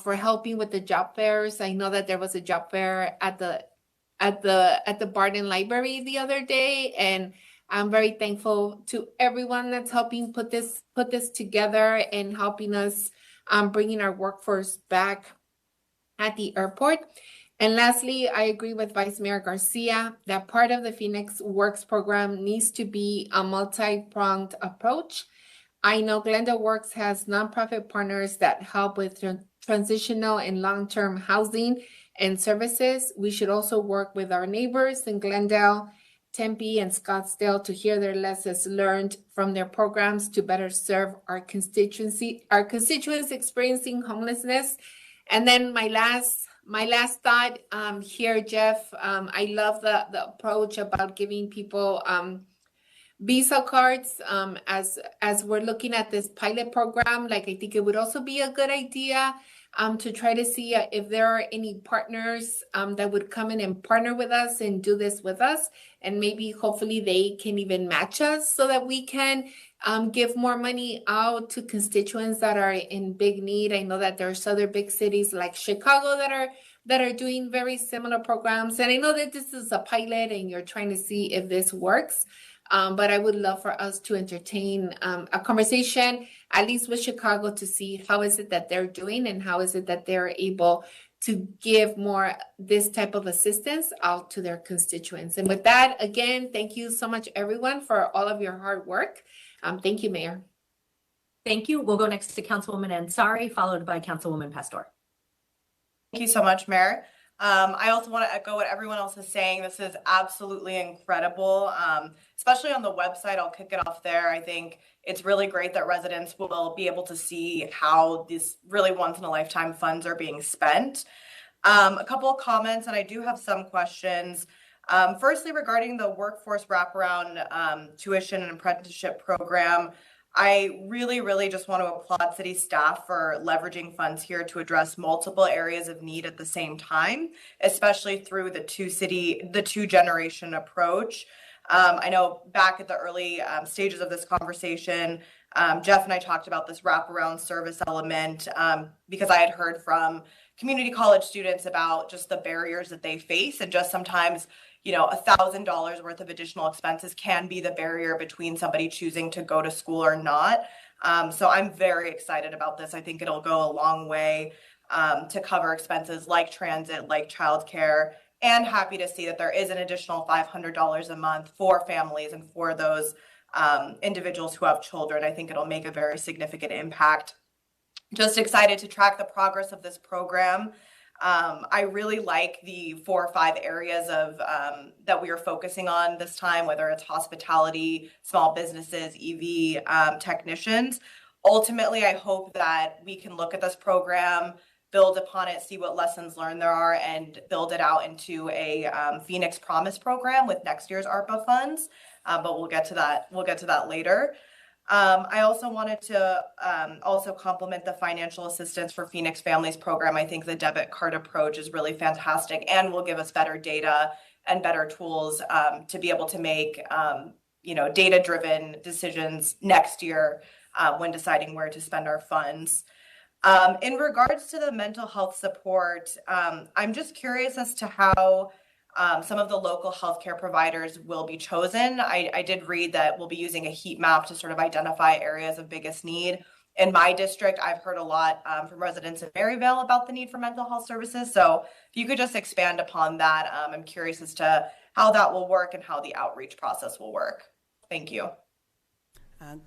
for helping with the job fairs. I know that there was a job fair at the Barton Library the other day, and I'm very thankful to everyone that's helping put this together and helping us bringing our workforce back at the airport. And lastly, I agree with Vice Mayor Garcia that part of the Phoenix Works program needs to be a multi-pronged approach. I know Glendale Works has nonprofit partners that help with transitional and long-term housing and services. We should also work with our neighbors in Glendale, Tempe, and Scottsdale to hear their lessons learned from their programs to better serve our constituents experiencing homelessness. And then my last thought here, Jeff, I love the approach about giving people Visa cards as we're looking at this pilot program. Like, I think it would also be a good idea to try to see if there are any partners that would come in and partner with us and do this with us. And maybe hopefully they can even match us so that we can give more money out to constituents that are in big need. I know that there's other big cities like Chicago that are doing very similar programs. And I know that this is a pilot and you're trying to see if this works. But I would love for us to entertain a conversation, at least with Chicago, to see how is it that they're doing and how is it that they're able to give more this type of assistance out to their constituents. And with that, again, thank you so much, everyone, for all of your hard work. Thank you, Mayor. Thank you. We'll go next to Councilwoman Ansari, followed by Councilwoman Pastor. Thank you so much, Mayor. I also want to echo what everyone else is saying. This is absolutely incredible, especially on the website. I'll kick it off there. I think it's really great that residents will be able to see how these really once-in-a-lifetime funds are being spent. A couple of comments, and I do have some questions. Firstly, regarding the workforce wraparound tuition and apprenticeship program, I really just want to applaud city staff for leveraging funds here to address multiple areas of need at the same time, especially through the two generation approach. I know back at the early stages of this conversation, Jeff and I talked about this wraparound service element because I had heard from community college students about just the barriers that they face, and just sometimes, you know, $1,000 worth of additional expenses can be the barrier between somebody choosing to go to school or not. So I'm very excited about this. I think it'll go a long way to cover expenses like transit, like childcare, and happy to see that there is an additional $500 a month for families and for those individuals who have children. I think it'll make a very significant impact. Just excited to track the progress of this program. I really like the 4 or 5 areas of that we are focusing on this time, whether it's hospitality, small businesses, EV technicians. Ultimately, I hope that we can look at this program, build upon it, see what lessons learned there are, and build it out into a Phoenix Promise program with next year's ARPA funds. But we'll get to that. We'll get to that later. I also wanted to also compliment the financial assistance for Phoenix Families program. I think the debit card approach is really fantastic and will give us better data and better tools to be able to make data-driven decisions next year when deciding where to spend our funds. In regards to the mental health support, I'm just curious as to how some of the local healthcare providers will be chosen. I did read that we'll be using a heat map to sort of identify areas of biggest need. In my district, I've heard a lot from residents in Maryvale about the need for mental health services. So if you could just expand upon that, I'm curious as to how that will work and how the outreach process will work. Thank you.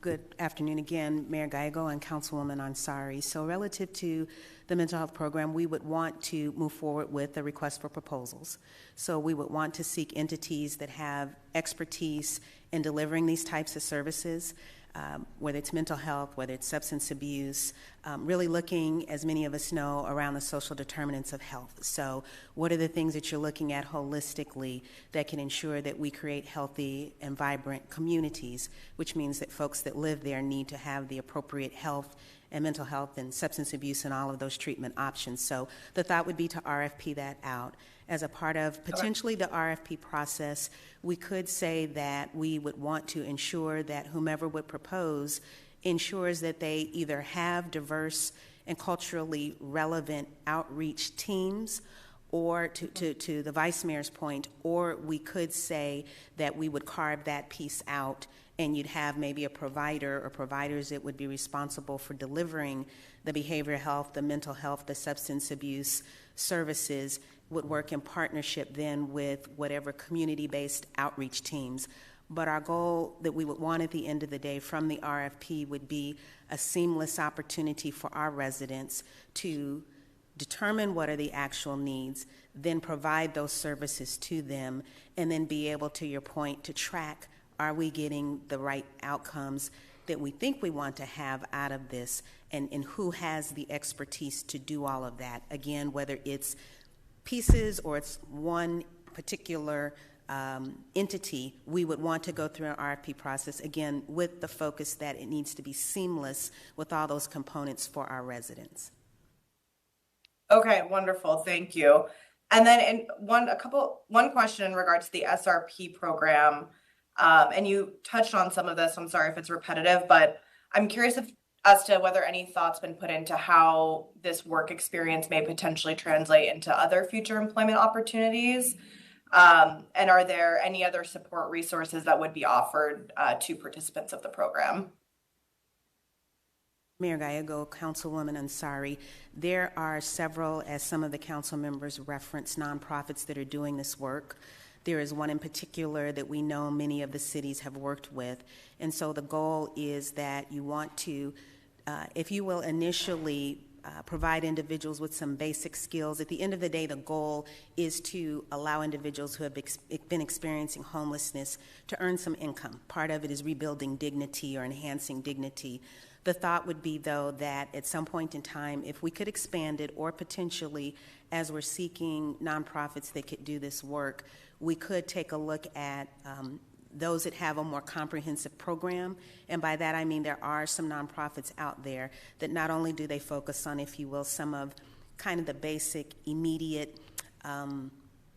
Good afternoon again, Mayor Gallego and Councilwoman Ansari. So relative to the mental health program, we would want to move forward with a request for proposals. So we would want to seek entities that have expertise in delivering these types of services, whether it's mental health, whether it's substance abuse, really looking, as many of us know, around the social determinants of health. So what are the things that you're looking at holistically that can ensure that we create healthy and vibrant communities, which means that folks that live there need to have the appropriate health and mental health and substance abuse and all of those treatment options. So the thought would be to RFP that out. As a part of potentially the RFP process, we could say that we would want to ensure that whomever would propose ensures that they either have diverse and culturally relevant outreach teams, or to the Vice Mayor's point, or we could say that we would carve that piece out and you'd have maybe a provider or providers that would be responsible for delivering the behavioral health, the mental health, the substance abuse services, would work in partnership then with whatever community-based outreach teams. But our goal that we would want at the end of the day from the RFP would be a seamless opportunity for our residents to determine what are the actual needs, then provide those services to them, and then be able, to your point, to track, are we getting the right outcomes that we think we want to have out of this, and who has the expertise to do all of that. Again, whether it's pieces or it's one particular entity, we would want to go through an RFP process, again, with the focus that it needs to be seamless with all those components for our residents. Okay, wonderful, thank you. And then one question in regards to the SRP program, and you touched on some of this, I'm sorry if it's repetitive, but I'm curious as to whether any thought's been put into how this work experience may potentially translate into other future employment opportunities. And are there any other support resources that would be offered to participants of the program? Mayor Gallego, Councilwoman Ansari, there are several, as some of the council members referenced, nonprofits that are doing this work. There is one in particular that we know many of the cities have worked with. And so the goal is that you want to, if you will, initially provide individuals with some basic skills. At the end of the day, the goal is to allow individuals who have been experiencing homelessness to earn some income. Part of it is rebuilding dignity or enhancing dignity. The thought would be, though, that at some point in time, if we could expand it, or potentially, as we're seeking nonprofits that could do this work, we could take a look at those that have a more comprehensive program. And by that I mean there are some nonprofits out there that not only do they focus on, if you will, some of kind of the basic immediate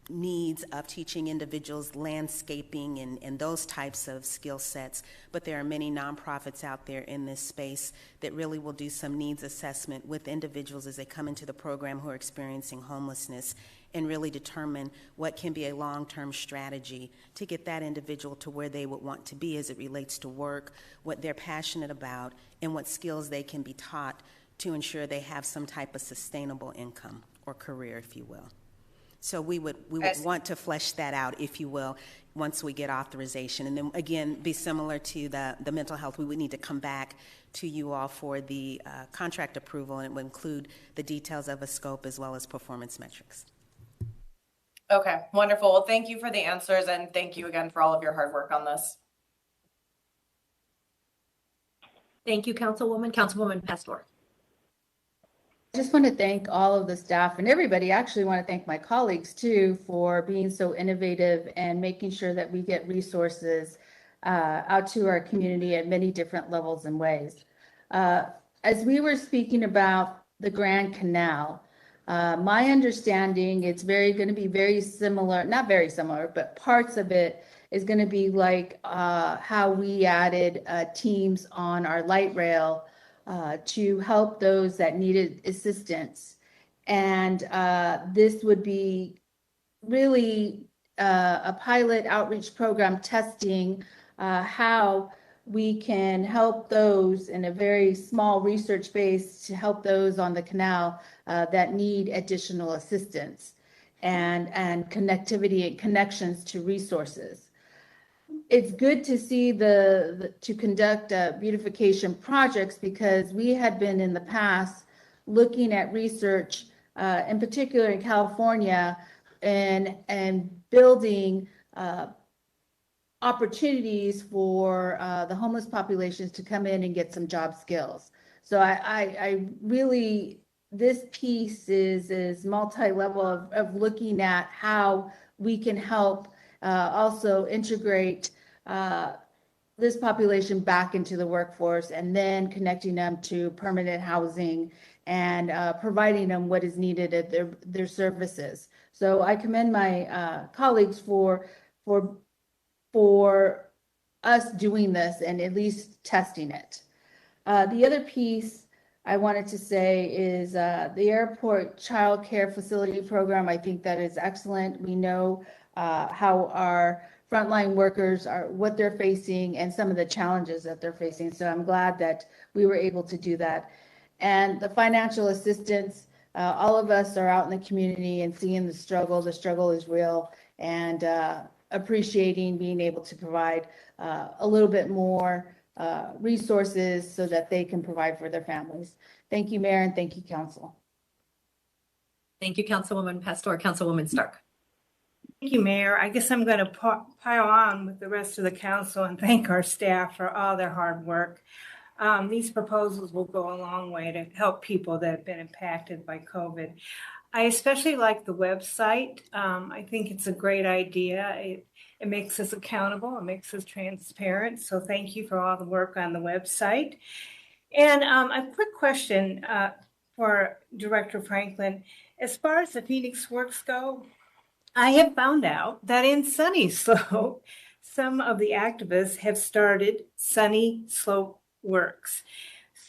needs of teaching individuals landscaping and those types of skill sets, but there are many nonprofits out there in this space that really will do some needs assessment with individuals as they come into the program who are experiencing homelessness, and really determine what can be a long-term strategy to get that individual to where they would want to be as it relates to work, what they're passionate about, and what skills they can be taught to ensure they have some type of sustainable income or career, if you will. So we would want to flesh that out, if you will, once we get authorization. And then, again, be similar to the mental health. We would need to come back to you all for the contract approval, and it would include the details of a scope as well as performance metrics. Okay, wonderful. Well, thank you for the answers, and thank you again for all of your hard work on this. Thank you, Councilwoman. Councilwoman Pastor. I just want to thank all of the staff and everybody. I actually want to thank my colleagues too for being so innovative and making sure that we get resources out to our community at many different levels and ways. As we were speaking about the Grand Canal, my understanding, it's going to be very similar, not very similar, but parts of it is going to be like how we added teams on our light rail to help those that needed assistance. And this would be really a pilot outreach program testing how we can help those in a very small research base to help those on the canal that need additional assistance and connectivity and connections to resources. it's good to see to conduct beautification projects, because we had been in the past looking at research, in particular in California, and building opportunities for the homeless populations to come in and get some job skills. So I really, this piece is multi-level of looking at how we can help also integrate this population back into the workforce, and then connecting them to permanent housing and providing them what is needed at their services. So I commend my colleagues for us doing this and at least testing it. The other piece I wanted to say is the airport childcare facility program. I think that is excellent. We know how our frontline workers are, what they're facing, and some of the challenges that they're facing. So I'm glad that we were able to do that. And the financial assistance, all of us are out in the community and seeing the struggle. The struggle is real, and appreciating being able to provide a little bit more resources so that they can provide for their families. Thank you, Mayor, and thank you, Council. Thank you, Councilwoman Pastor. Councilwoman Stark. Thank you, Mayor. I guess I'm going to pile on with the rest of the council and thank our staff for all their hard work. These proposals will go a long way to help people that have been impacted by COVID. I especially like the website. I think it's a great idea. It makes us accountable. It makes us transparent. So thank you for all the work on the website. And a quick question for Director Franklin. As far as the Phoenix Works go, I have found out that in Sunny Slope, some of the activists have started Sunny Slope Works.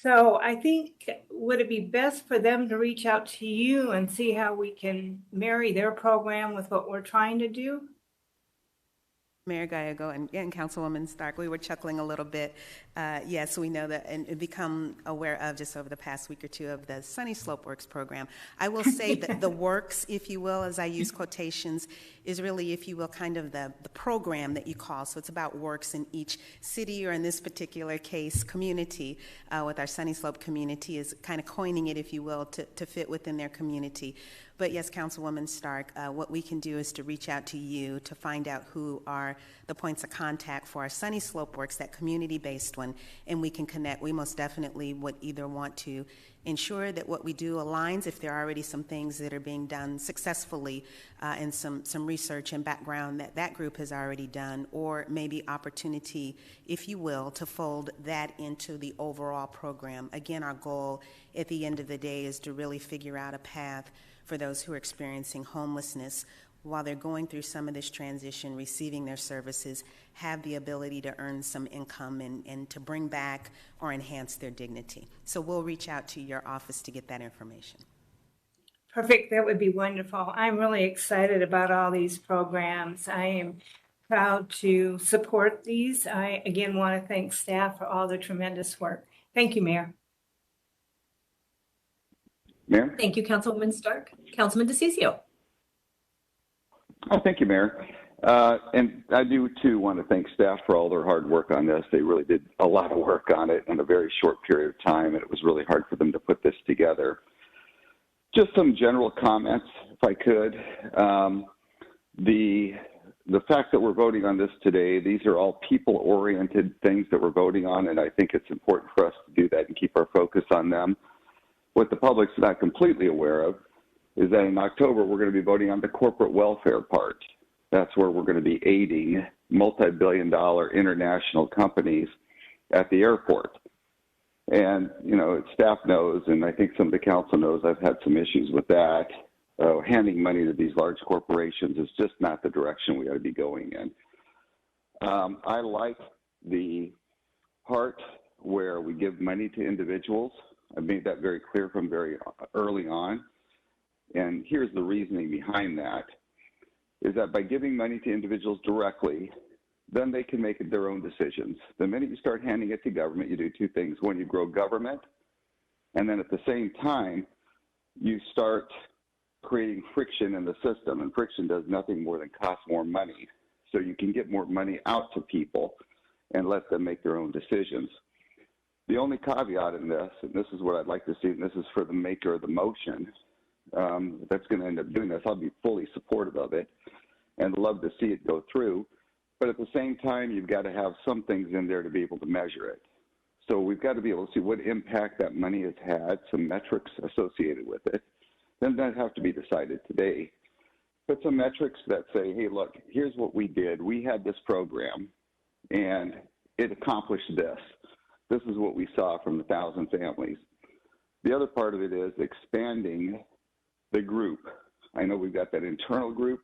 So I think, would it be best for them to reach out to you and see how we can marry their program with what we're trying to do? Mayor Gallego and Councilwoman Stark, we were chuckling a little bit. Yes, we know that and become aware of just over the past week or two of the Sunny Slope Works program. I will say that the works, if you will, as I use quotations, is really, if you will, kind of the program that you call. So it's about works in each city, or in this particular case, community, with our Sunny Slope community is kind of coining it, if you will, to fit within their community. But yes, Councilwoman Stark, what we can do is to reach out to you to find out who are the points of contact for our Sunny Slope Works, that community-based one, and we can connect. We most definitely would either want to ensure that what we do aligns, if there are already some things that are being done successfully and some research and background that group has already done, or maybe opportunity, if you will, to fold that into the overall program. Again, our goal at the end of the day is to really figure out a path for those who are experiencing homelessness while they're going through some of this transition, receiving their services, have the ability to earn some income and to bring back or enhance their dignity. So we'll reach out to your office to get that information. Perfect. That would be wonderful. I'm really excited about all these programs. I am proud to support these. I, again, want to thank staff for all the tremendous work. Thank you, Mayor. Mayor? Thank you, Councilwoman Stark. Councilman DeCiccio. Oh, thank you, Mayor. And I do, too, want to thank staff for all their hard work on this. They really did a lot of work on it in a very short period of time, and it was really hard for them to put this together. Just some general comments, if I could. The fact that we're voting on this today, these are all people-oriented things that we're voting on, and I think it's important for us to do that and keep our focus on them. What the public's not completely aware of is that in October, we're going to be voting on the corporate welfare part. That's where we're going to be aiding multi-billion-dollar international companies at the airport. And, you know, staff knows, and I think some of the council knows, I've had some issues with that. Handing money to these large corporations is just not the direction we ought to be going in. I like the part where we give money to individuals. I made that very clear from very early on. And here's the reasoning behind that, is that by giving money to individuals directly, then they can make their own decisions. The minute you start handing it to government, you do two things. One, you grow government, and then at the same time, you start creating friction in the system, and friction does nothing more than cost more money. so you can get more money out to people and let them make their own decisions. The only caveat in this, and this is what I'd like to see, and this is for the maker of the motion that's going to end up doing this, I'll be fully supportive of it and love to see it go through. But at the same time, you've got to have some things in there to be able to measure it. So we've got to be able to see what impact that money has had, some metrics associated with it. Then that have to be decided today. But some metrics that say, hey, look, here's what we did. We had this program, and it accomplished this. This is what we saw from the 1,000 families. The other part of it is expanding the group. I know we've got that internal group,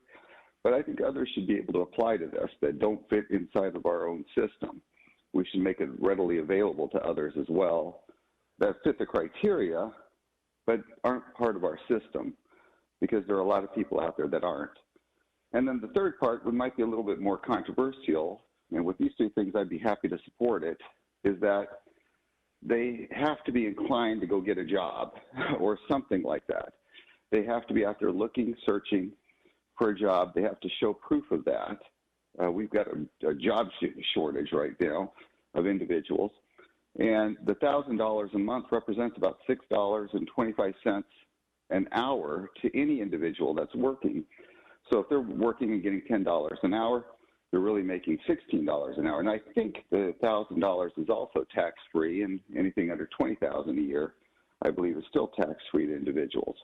but I think others should be able to apply to this that don't fit inside of our own system. We should make it readily available to others as well that fit the criteria, but aren't part of our system, because there are a lot of people out there that aren't. And then the third part, which might be a little bit more controversial, and with these two things, I'd be happy to support it, is that they have to be inclined to go get a job or something like that. They have to be out there looking, searching for a job. They have to show proof of that. We've got a job shortage right now of individuals. And the $1,000 a month represents about $6.25 an hour to any individual that's working. So if they're working and getting $10 an hour, they're really making $16 an hour. And I think the $1,000 is also tax-free, and anything under $20,000 a year, I believe, is still tax-free to individuals.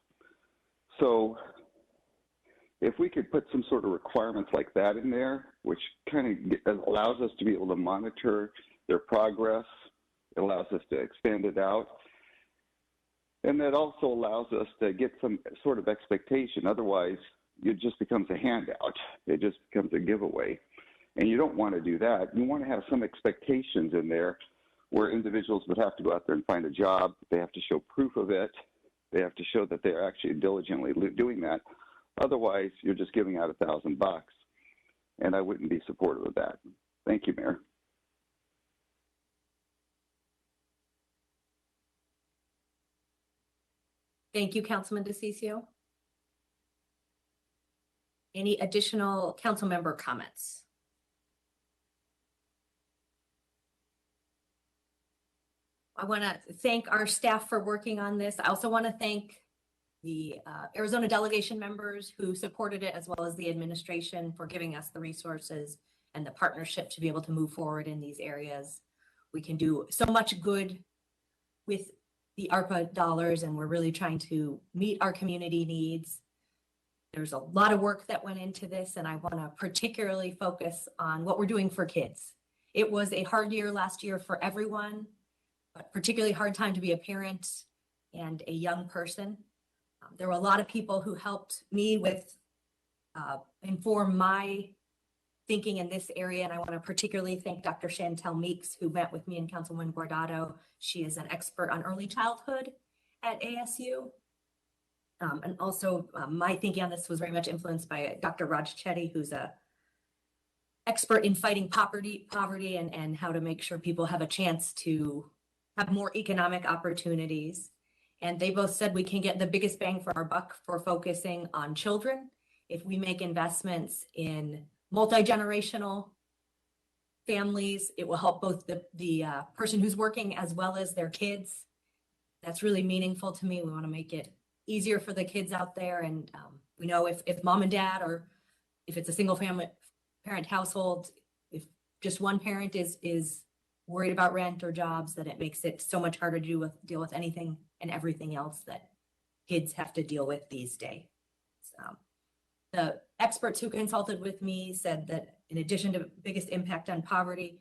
So if we could put some sort of requirements like that in there, which kind of allows us to be able to monitor their progress, it allows us to expand it out, and that also allows us to get some sort of expectation. Otherwise, it just becomes a handout. It just becomes a giveaway. And you don't want to do that. You want to have some expectations in there where individuals would have to go out there and find a job. They have to show proof of it. They have to show that they're actually diligently doing that. Otherwise, you're just giving out $1,000, and I wouldn't be supportive of that. Thank you, Mayor. Thank you, Councilman DeCiccio. Any additional council member comments? I want to thank our staff for working on this. I also want to thank the Arizona delegation members who supported it, as well as the administration for giving us the resources and the partnership to be able to move forward in these areas. We can do so much good with the ARPA dollars, and we're really trying to meet our community needs. There's a lot of work that went into this, and I want to particularly focus on what we're doing for kids. It was a hard year last year for everyone, but particularly hard time to be a parent and a young person. There were a lot of people who helped me with inform my thinking in this area, and I want to particularly thank Dr. Chantel Meeks, who met with me and Councilwoman Guardado. She is an expert on early childhood at ASU. And also my thinking on this was very much influenced by Dr. Raj Chetty, who's a expert in fighting poverty and how to make sure people have a chance to have more economic opportunities. And they both said we can get the biggest bang for our buck for focusing on children if we make investments in multi-generational families. It will help both the person who's working as well as their kids. That's really meaningful to me. We want to make it easier for the kids out there. And we know if mom and dad, or if it's a single parent household, if just one parent is worried about rent or jobs, that it makes it so much harder to deal with anything and everything else that kids have to deal with these days. The experts who consulted with me said that in addition to biggest impact on poverty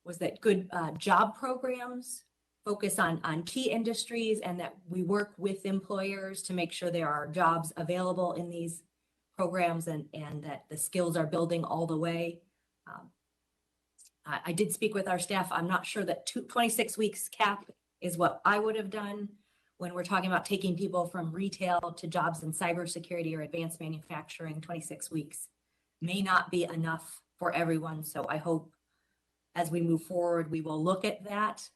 was that good job programs focus on key industries, and that we work with employers to make sure there are jobs available in these programs, and that the skills are building all the way. I did speak with our staff. I'm not sure that 26 weeks cap is what I would have done when we're talking about taking people from retail to jobs in cybersecurity or advanced manufacturing. 26 weeks may not be enough for everyone. So I hope as we move forward, we will look at that.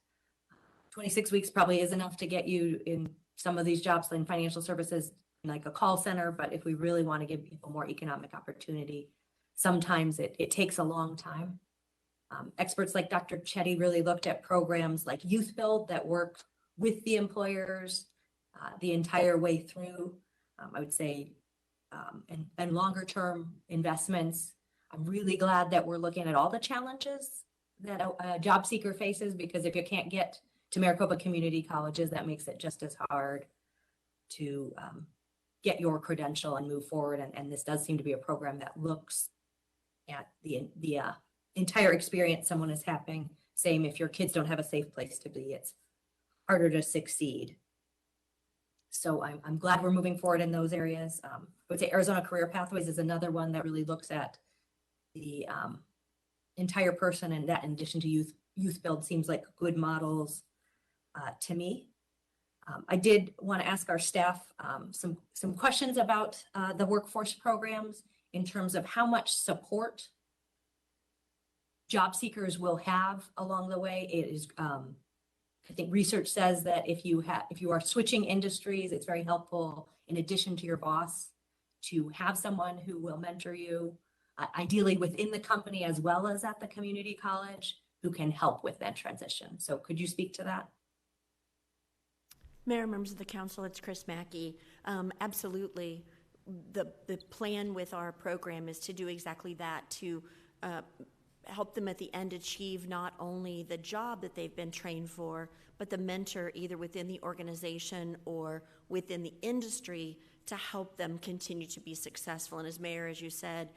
26 weeks probably is enough to get you in some of these jobs in financial services, like a call center. But if we really want to give people more economic opportunity, sometimes it takes a long time. Experts like Dr. Chetty really looked at programs like Youth Build that work with the employers the entire way through. I would say, and longer term investments. I'm really glad that we're looking at all the challenges that a job seeker faces, because if you can't get to Maricopa community colleges, that makes it just as hard to get your credential and move forward. And this does seem to be a program that looks at the entire experience someone is having. Same if your kids don't have a safe place to be, it's harder to succeed. So I'm glad we're moving forward in those areas. I would say Arizona Career Pathways is another one that really looks at the entire person, and that in addition to Youth Build seems like good models to me. I did want to ask our staff some questions about the workforce programs in terms of how much support job seekers will have along the way. It is, I think research says that if you are switching industries, it's very helpful, in addition to your boss, to have someone who will mentor you, ideally within the company as well as at the community college, who can help with that transition. So could you speak to that? Mayor, members of the council, it's Chris Mackey. Absolutely. The plan with our program is to do exactly that, to help them at the end achieve not only the job that they've been trained for, but the mentor either within the organization or within the industry to help them continue to be successful. And as Mayor, as you said,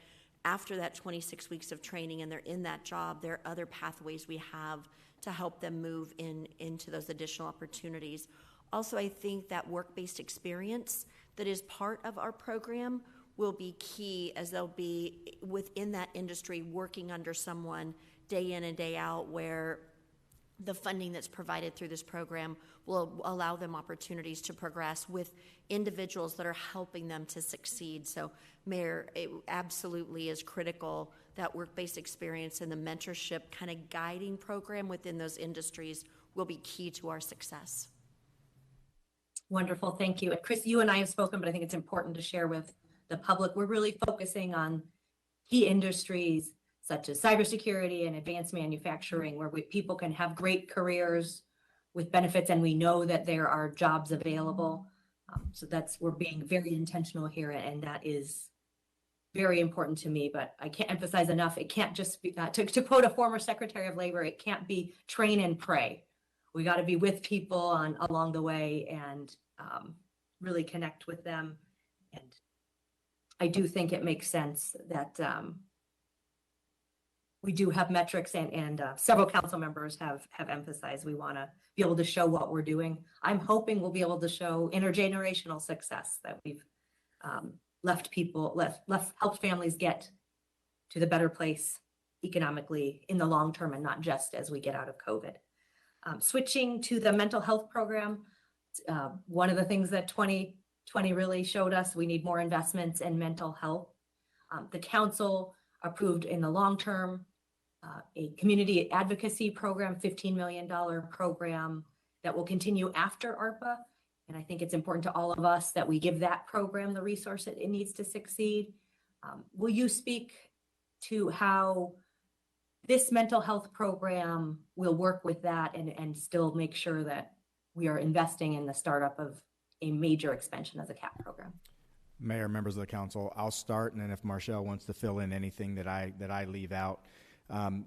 after that 26 weeks of training and they're in that job, there are other pathways we have to help them move into those additional opportunities. Also, I think that work-based experience that is part of our program will be key, as they'll be within that industry working under someone day in and day out, where the funding that's provided through this program will allow them opportunities to progress with individuals that are helping them to succeed. So, Mayor, it absolutely is critical that work-based experience and the mentorship kind of guiding program within those industries will be key to our success. Wonderful, thank you. And Chris, you and I have spoken, but I think it's important to share with the public. We're really focusing on key industries such as cybersecurity and advanced manufacturing, where people can have great careers with benefits, and we know that there are jobs available. So we're being very intentional here, and that is very important to me. But I can't emphasize enough, it can't just be, to quote a former Secretary of Labor, it can't be train and pray. We got to be with people along the way and really connect with them. And I do think it makes sense that we do have metrics, and several council members have emphasized we want to be able to show what we're doing. I'm hoping we'll be able to show intergenerational success, that we've helped families get to the better place economically in the long term, and not just as we get out of COVID. Switching to the mental health program, one of the things that 2020 really showed us, we need more investments in mental health. The council approved in the long term a community advocacy program, $15 million program that will continue after Arpa. And I think it's important to all of us that we give that program the resource it needs to succeed. Will you speak to how this mental health program will work with that and still make sure that we are investing in the startup of a major expansion of the CAP program? Mayor, members of the council, I'll start, and then if Marshall wants to fill in anything that I leave out.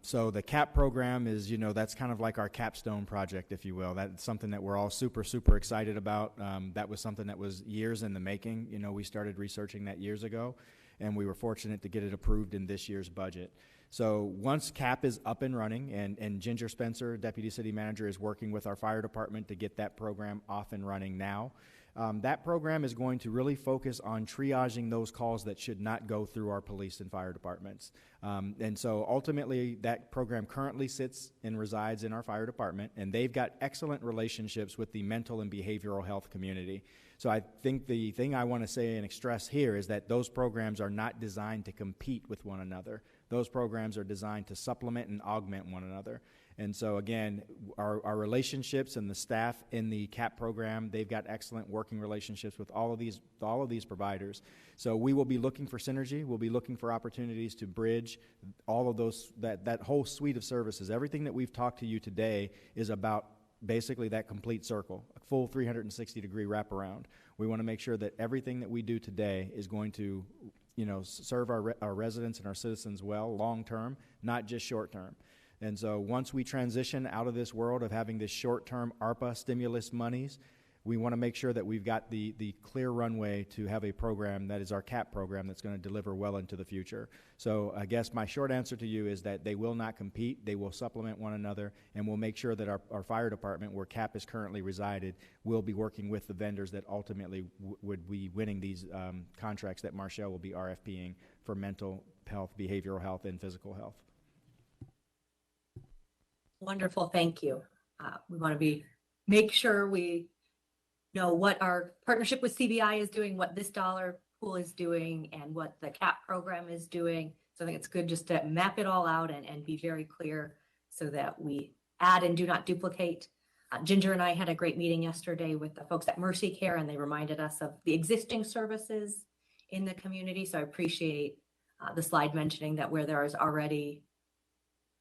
So the CAP program is, that's kind of like our capstone project, if you will. That's something that we're all super, super excited about. That was something that was years in the making. We started researching that years ago, and we were fortunate to get it approved in this year's budget. So once CAP is up and running, and Ginger Spencer, Deputy City Manager, is working with our fire department to get that program off and running now. That program is going to really focus on triaging those calls that should not go through our police and fire departments. And so ultimately, that program currently sits and resides in our fire department, and they've got excellent relationships with the mental and behavioral health community. So I think the thing I want to say and stress here is that those programs are not designed to compete with one another. Those programs are designed to supplement and augment one another. And so again, our relationships and the staff in the CAP program, they've got excellent working relationships with all of these providers. So we will be looking for synergy. We'll be looking for opportunities to bridge all of those, that whole suite of services. Everything that we've talked to you today is about basically that complete circle, a full 360-degree wraparound. We want to make sure that everything that we do today is going to, serve our residents and our citizens well long term, not just short term. And so once we transition out of this world of having this short-term ARPA stimulus monies, we want to make sure that we've got the clear runway to have a program that is our CAP program that's going to deliver well into the future. So I guess my short answer to you is that they will not compete. They will supplement one another, and we'll make sure that our fire department, where CAP is currently resided, will be working with the vendors that ultimately would be winning these contracts that Marshall will be RFPing for mental health, behavioral health, and physical health. Wonderful, thank you. We want to make sure we know what our partnership with CBI is doing, what this dollar pool is doing, and what the CAP program is doing. So I think it's good just to map it all out and be very clear so that we add and do not duplicate. Ginger and I had a great meeting yesterday with the folks at Mercy Care, and they reminded us of the existing services in the community. So I appreciate the slide mentioning that where there is already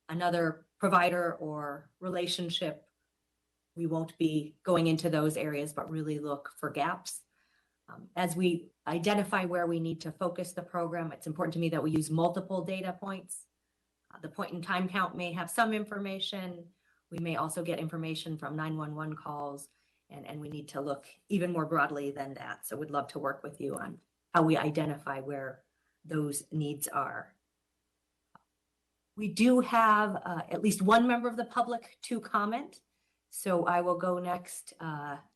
another provider or relationship, we won't be going into those areas, but really look for gaps. As we identify where we need to focus the program, it's important to me that we use multiple data points. The point in time count may have some information. We may also get information from 911 calls, and we need to look even more broadly than that. So we'd love to work with you on how we identify where those needs are. We do have at least one member of the public to comment. So I will go next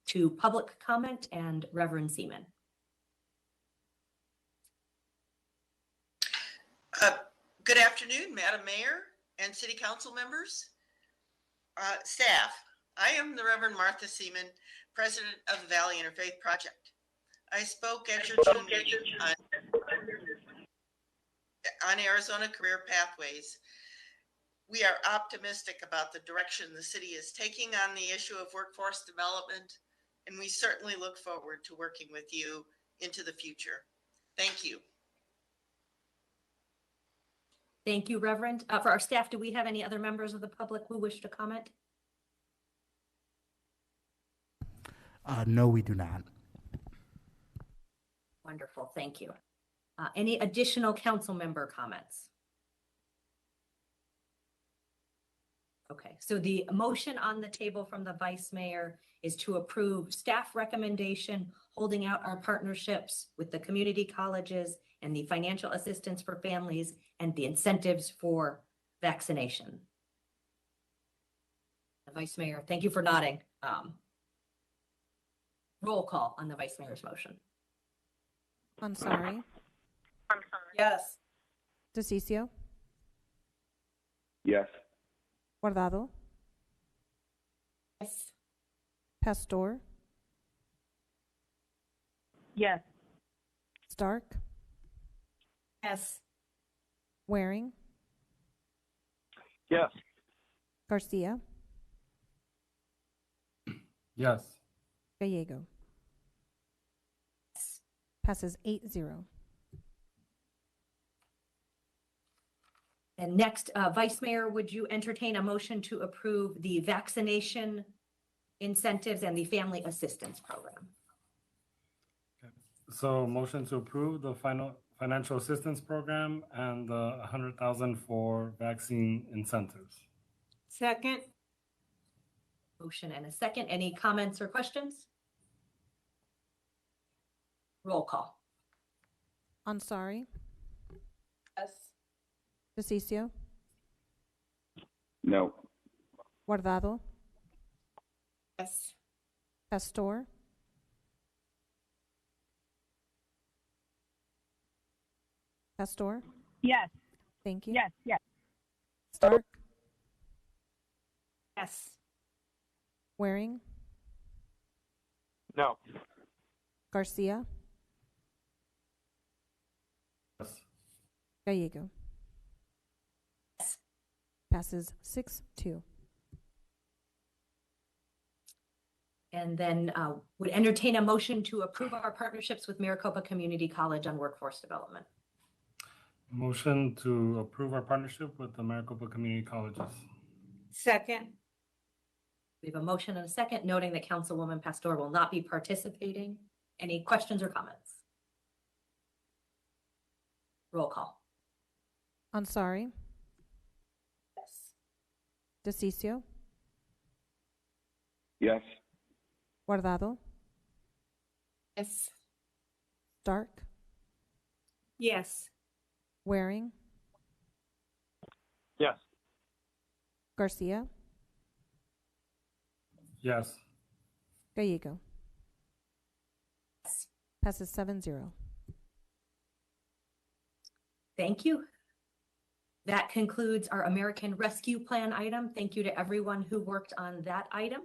to public comment and Reverend Seaman. Good afternoon, Madam Mayor and City Council members, staff. I am the Reverend Martha Seaman, President of the Valley Interfaith Project. I spoke at your June meeting on Arizona Career Pathways. We are optimistic about the direction the city is taking on the issue of workforce development, and we certainly look forward to working with you into the future. Thank you. Thank you, Reverend. For our staff, do we have any other members of the public who wish to comment? No, we do not. Wonderful, thank you. Any additional council member comments? Okay, so the motion on the table from the Vice Mayor is to approve staff recommendation holding out our partnerships with the community colleges and the financial assistance for families and the incentives for vaccination. The Vice Mayor, thank you for nodding. Roll call on the Vice Mayor's motion. Ansari. Yes. DeCiccio. Yes. Guardado. Yes. Pastor. Yes. Stark. Yes. Waring. Yes. Garcia. Yes. Gallego. Passes 8-0. And next, Vice Mayor, would you entertain a motion to approve the vaccination incentives and the family assistance program? So motion to approve the financial assistance program and the $100,000 for vaccine incentives. Second. Motion and a second. Any comments or questions? Roll call. Ansari. Yes. DeCiccio. No. Guardado. Yes. Pastor. Pastor. Yes. Thank you. Yes. Yes. Stark. Yes. Waring. No. Garcia. Yes. Gallego. Yes. Passes 6-2. And then would entertain a motion to approve our partnerships with Maricopa Community College on workforce development. Motion to approve our partnership with the Maricopa Community Colleges. Second. We have a motion and a second, noting that Councilwoman Pastor will not be participating. Any questions or comments? Roll call. Ansari, Yes. DeCiccio, Yes. Guardado, Yes. Stark, Yes. Waring, Yes. Garcia, Yes. Gallego. Passes 7-0. Thank you. That concludes our American Rescue Plan item. Thank you to everyone who worked on that item.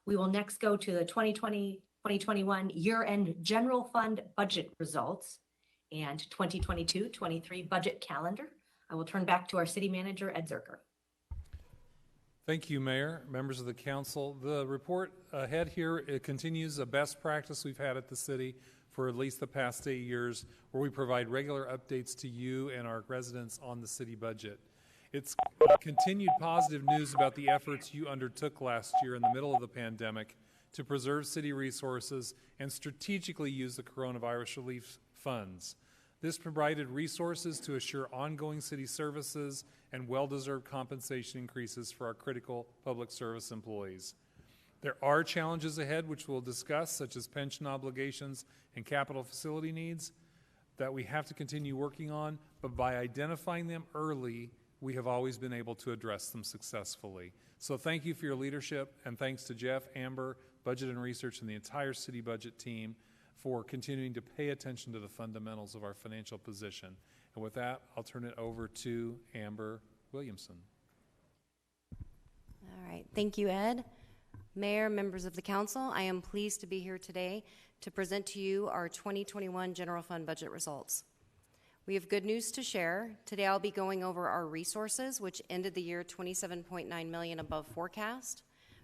We will next go to the 2020-2021 year-end general fund budget results and 2022-23 budget calendar. I will turn back to our city manager, Ed Zucker. Thank you, Mayor, members of the council. The report ahead here, it continues a best practice we've had at the city for at least the past 8 years, where we provide regular updates to you and our residents on the city budget. It's continued positive news about the efforts you undertook last year in the middle of the pandemic to preserve city resources and strategically use the coronavirus relief funds. This provided resources to assure ongoing city services and well-deserved compensation increases for our critical public service employees. There are challenges ahead, which we'll discuss, such as pension obligations and capital facility needs that we have to continue working on, but by identifying them early, we have always been able to address them successfully. So thank you for your leadership, and thanks to Jeff, Amber, Budget and Research, and the entire city budget team for continuing to pay attention to the fundamentals of our financial position. And with that, I'll turn it over to Amber Williamson. All right, thank you, Ed. Mayor, members of the council, I am pleased to be here today to present to you our 2021 general fund budget results. We have good news to share. Today I'll be going over our resources, which ended the year $27.9 million above forecast,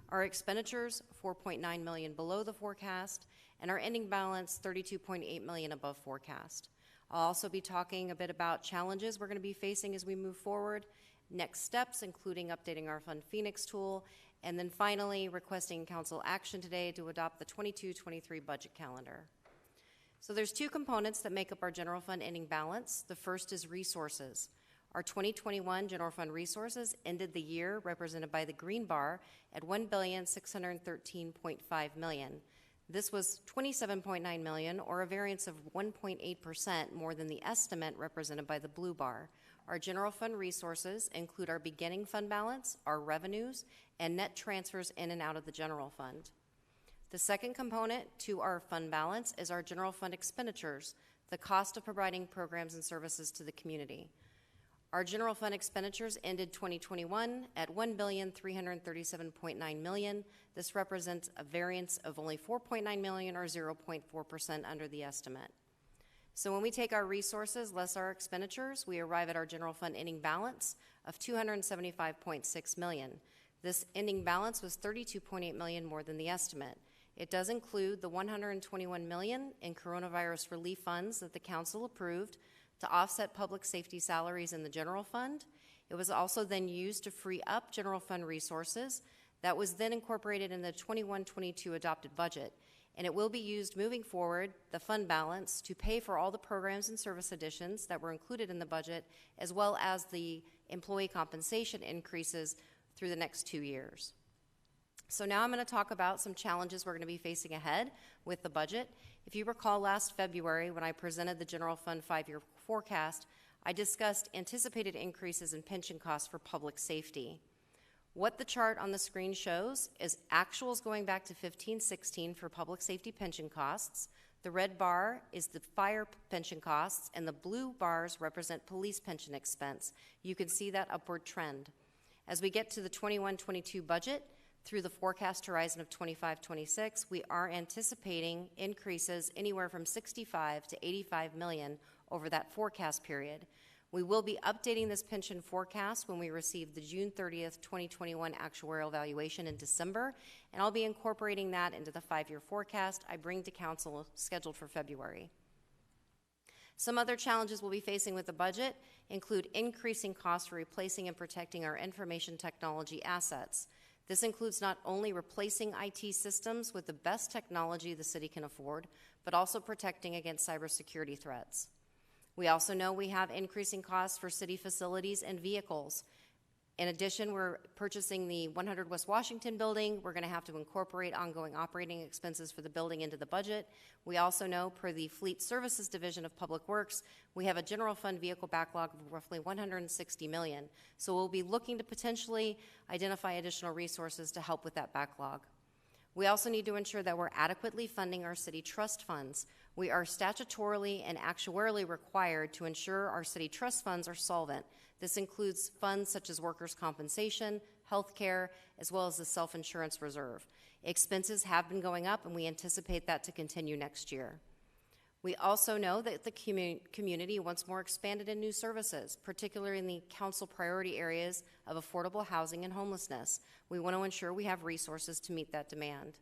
our expenditures $4.9 million below the forecast, and our ending balance $32.8 million above forecast. I'll also be talking a bit about challenges we're going to be facing as we move forward, next steps including updating our Fund Phoenix tool, and then finally requesting council action today to adopt the 22-23 budget calendar. So there's two components that make up our general fund ending balance. The first is resources. Our 2021 general fund resources ended the year, represented by the green bar, at $1,613.5 million. This was $27.9 million, or a variance of 1.8% more than the estimate represented by the blue bar. Our general fund resources include our beginning fund balance, our revenues, and net transfers in and out of the general fund. The second component to our fund balance is our general fund expenditures, the cost of providing programs and services to the community. Our general fund expenditures ended 2021 at $1,337.9 million. This represents a variance of only $4.9 million, or 0.4% under the estimate. So when we take our resources less our expenditures, we arrive at our general fund ending balance of $275.6 million. This ending balance was $32.8 million more than the estimate. It does include the $121 million in coronavirus relief funds that the council approved to offset public safety salaries in the general fund. It was also then used to free up general fund resources that was then incorporated in the 21-22 adopted budget. And it will be used moving forward, the fund balance, to pay for all the programs and service additions that were included in the budget, as well as the employee compensation increases through the next 2 years. So now I'm going to talk about some challenges we're going to be facing ahead with the budget. If you recall last February when I presented the general fund 5-year forecast, I discussed anticipated increases in pension costs for public safety. What the chart on the screen shows is actuals going back to 15-16 for public safety pension costs. The red bar is the fire pension costs, and the blue bars represent police pension expense. You can see that upward trend. As we get to the 21-22 budget, through the forecast horizon of 25-26, we are anticipating increases anywhere from $65 to $85 million over that forecast period. We will be updating this pension forecast when we receive the June 30th, 2021 actuarial valuation in December, and I'll be incorporating that into the 5-year forecast I bring to Council scheduled for February. Some other challenges we'll be facing with the budget include increasing costs for replacing and protecting our information technology assets. This includes not only replacing IT systems with the best technology the city can afford, but also protecting against cybersecurity threats. We also know we have increasing costs for city facilities and vehicles. In addition, we're purchasing the 100 West Washington building. We're going to have to incorporate ongoing operating expenses for the building into the budget. We also know, per the Fleet Services Division of Public Works, we have a general fund vehicle backlog of roughly $160 million. So we'll be looking to potentially identify additional resources to help with that backlog. We also need to ensure that we're adequately funding our city trust funds. We are statutorily and actuarially required to ensure our city trust funds are solvent. This includes funds such as workers' compensation, health care, as well as the self-insurance reserve. Expenses have been going up, and we anticipate that to continue next year. We also know that the community wants more expanded and new services, particularly in the council priority areas of affordable housing and homelessness. We want to ensure we have resources to meet that demand.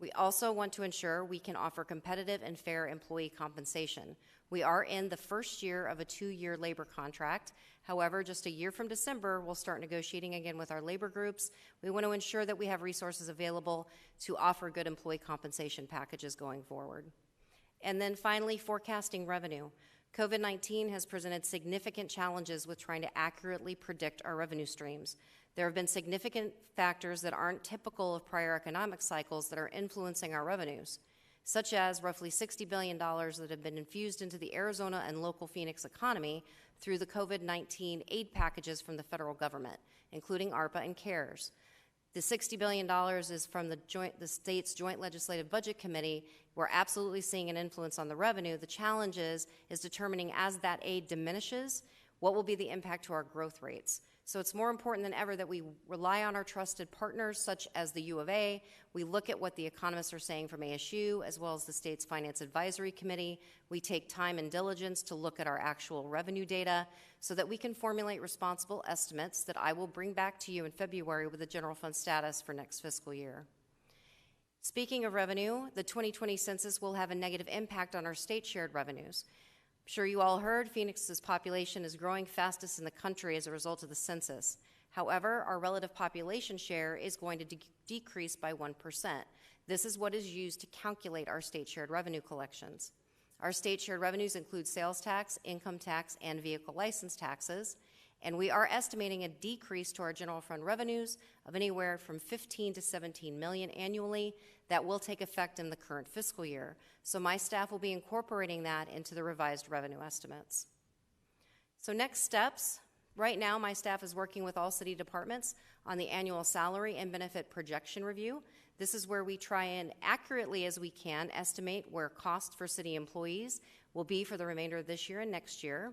We also want to ensure we can offer competitive and fair employee compensation. We are in the first year of a 2-year labor contract. However, just a year from December, we'll start negotiating again with our labor groups. We want to ensure that we have resources available to offer good employee compensation packages going forward. And then finally, forecasting revenue. COVID-19 has presented significant challenges with trying to accurately predict our revenue streams. There have been significant factors that aren't typical of prior economic cycles that are influencing our revenues, such as roughly $60 billion that have been infused into the Arizona and local Phoenix economy through the COVID-19 aid packages from the federal government, including Arpa and CARES. The $60 billion is from the state's Joint Legislative Budget Committee. We're absolutely seeing an influence on the revenue. The challenge is determining, as that aid diminishes, what will be the impact to our growth rates. So it's more important than ever that we rely on our trusted partners, such as the U of A. We look at what the economists are saying from ASU, as well as the state's Finance Advisory Committee. We take time and diligence to look at our actual revenue data so that we can formulate responsible estimates that I will bring back to you in February with a general fund status for next fiscal year. Speaking of revenue, the 2020 census will have a negative impact on our state shared revenues. I'm sure you all heard Phoenix's population is growing fastest in the country as a result of the census. However, our relative population share is going to decrease by 1%. This is what is used to calculate our state shared revenue collections. Our state shared revenues include sales tax, income tax, and vehicle license taxes, and we are estimating a decrease to our general fund revenues of anywhere from 15 to 17 million annually. That will take effect in the current fiscal year. So my staff will be incorporating that into the revised revenue estimates. So next steps. Right now, my staff is working with all city departments on the annual salary and benefit projection review. This is where we try and accurately as we can estimate where costs for city employees will be for the remainder of this year and next year.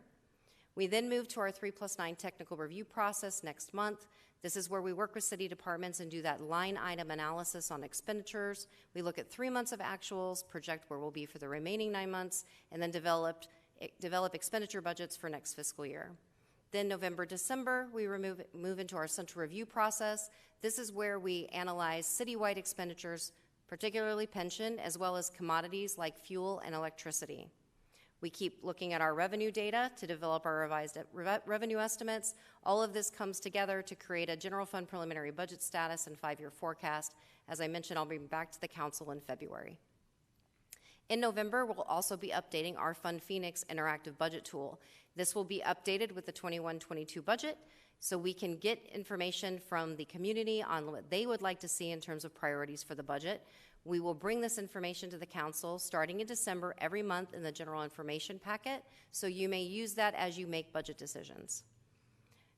We then move to our 3+9 technical review process next month. This is where we work with city departments and do that line item analysis on expenditures. We look at 3 months of actuals, project where we'll be for the remaining 9 months, and then develop expenditure budgets for next fiscal year. Then November, December, we move into our central review process. This is where we analyze citywide expenditures, particularly pension, as well as commodities like fuel and electricity. We keep looking at our revenue data to develop our revised revenue estimates. All of this comes together to create a general fund preliminary budget status and 5-year forecast. As I mentioned, I'll bring back to the council in February. In November, we'll also be updating our Fund Phoenix interactive budget tool. This will be updated with the 21-22 budget, so we can get information from the community on what they would like to see in terms of priorities for the budget. We will bring this information to the council starting in December every month in the general information packet, so you may use that as you make budget decisions.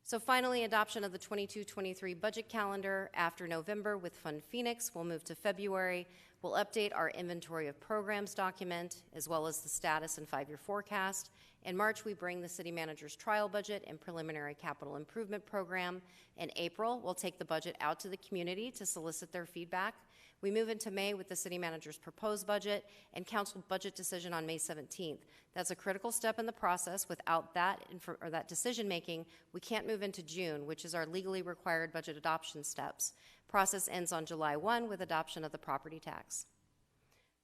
So finally, adoption of the 22-23 budget calendar after November with Fund Phoenix. We'll move to February. We'll update our inventory of programs document, as well as the status and 5-year forecast. In March, we bring the city manager's trial budget and preliminary capital improvement program. In April, we'll take the budget out to the community to solicit their feedback. We move into May with the city manager's proposed budget and council budget decision on May 17th. That's a critical step in the process. Without that that decision making, we can't move into June, which is our legally required budget adoption steps. Process ends on July 1 with adoption of the property tax.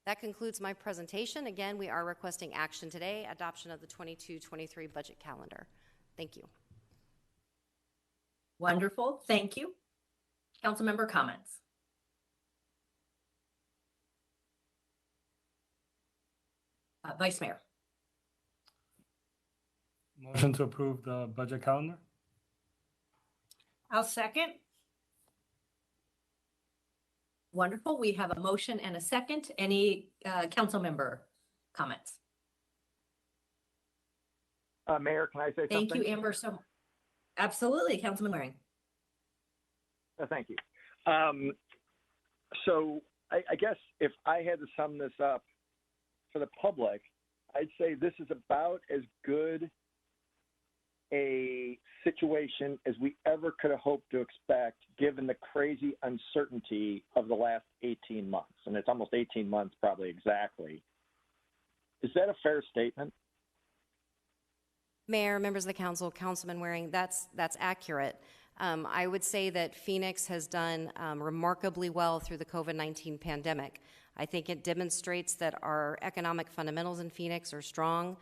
That concludes my presentation. Again, we are requesting action today, adoption of the 22-23 budget calendar. Thank you. Wonderful. Thank you. Council member comments. Vice Mayor. Motion to approve the budget calendar? I'll second. Wonderful. We have a motion and a second. Any council member comments? Mayor, can I say something? Thank you, Amber. So, absolutely, Councilman Waring. Thank you. So I guess if I had to sum this up for the public, I'd say this is about as good a situation as we ever could have hoped to expect, given the crazy uncertainty of the last 18 months. And it's almost 18 months, probably exactly. Is that a fair statement? Mayor, members of the council, Councilman Waring, that's accurate. I would say that Phoenix has done remarkably well through the COVID-19 pandemic. I think it demonstrates that our economic fundamentals in Phoenix are strong.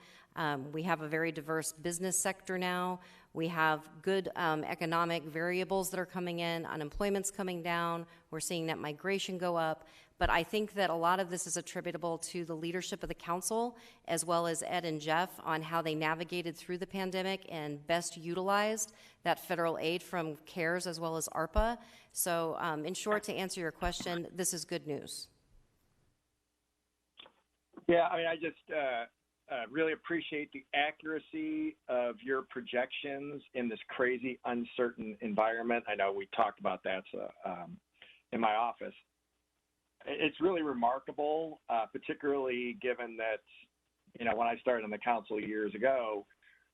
We have a very diverse business sector now. We have good economic variables that are coming in. Unemployment's coming down. We're seeing net migration go up. But I think that a lot of this is attributable to the leadership of the council, as well as Ed and Jeff, on how they navigated through the pandemic and best utilized that federal aid from CARES as well as Arpa. So in short, to answer your question, this is good news. Yeah, I mean, I just really appreciate the accuracy of your projections in this crazy, uncertain environment. I know we talked about that in my office. It's really remarkable, particularly given that, you know, when I started on the council years ago,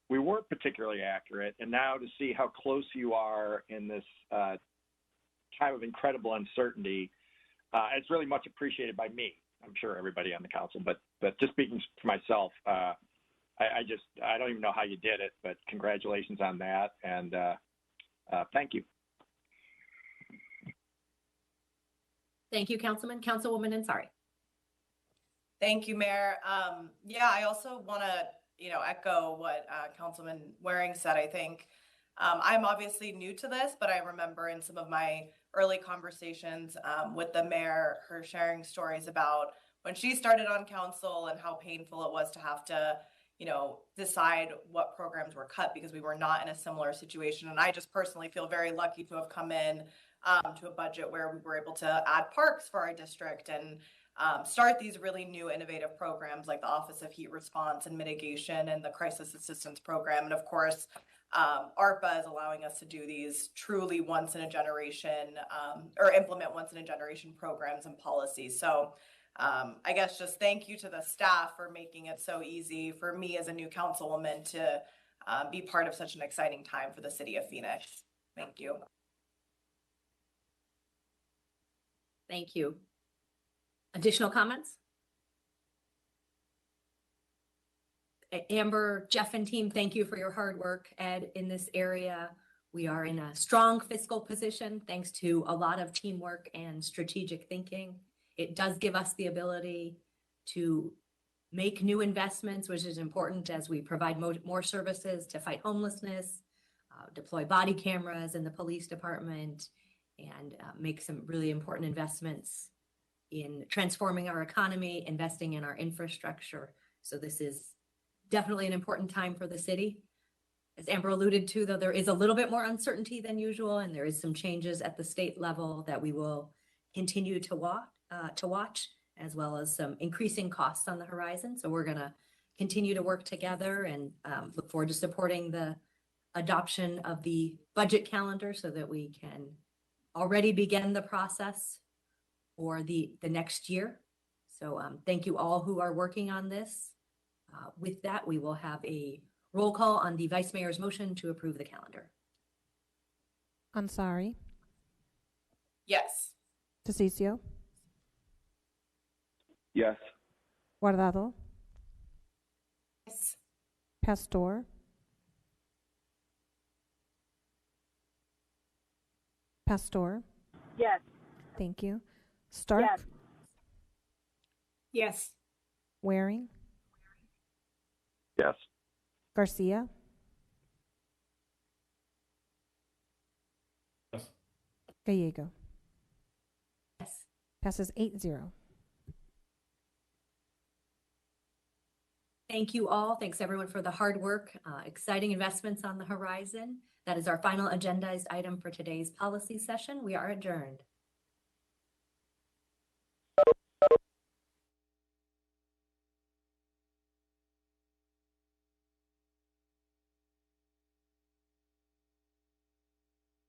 we weren't particularly accurate. And now to see how close you are in this time of incredible uncertainty, it's really much appreciated by me. I'm sure everybody on the council, but just speaking for myself, I don't even know how you did it, but congratulations on that. And thank you. Thank you, Councilman. Councilwoman Ansari. Thank you, Mayor. Yeah, I also want to, echo what Councilman Waring said. I think I'm obviously new to this, but I remember in some of my early conversations with the mayor, her sharing stories about when she started on council and how painful it was to have to, decide what programs were cut because we were not in a similar situation. And I just personally feel very lucky to have come in to a budget where we were able to add parks for our district and start these really new innovative programs like the Office of Heat Response and Mitigation and the Crisis Assistance Program. And of course, Arpa is allowing us to do these truly once in a generation or implement once in a generation programs and policies. So I guess just thank you to the staff for making it so easy for me as a new councilwoman to be part of such an exciting time for the city of Phoenix. Thank you. Thank you. Additional comments? Amber, Jeff, and team, thank you for your hard work, Ed, in this area. We are in a strong fiscal position thanks to a lot of teamwork and strategic thinking. It does give us the ability to make new investments, which is important as we provide more services to fight homelessness, deploy body cameras in the police department, and make some really important investments in transforming our economy, investing in our infrastructure. So this is definitely an important time for the city. As Amber alluded to, though, there is a little bit more uncertainty than usual, and there is some changes at the state level that we will continue to watch, as well as some increasing costs on the horizon. So we're going to continue to work together and look forward to supporting the adoption of the budget calendar so that we can already begin the process for the next year. So thank you all who are working on this. With that, we will have a roll call on the Vice Mayor's motion to approve the calendar. Ansari, Yes. DeCiccio, Yes. Guardado, Yes. Pastor, Pastor, Yes. thank you. Stark, Yes. Yes. Waring, Yes. Garcia, Yes. Gallego. Yes. Passes 8-0. Thank you all. Thanks everyone for the hard work. Exciting investments on the horizon. That is our final agendized item for today's policy session. We are adjourned.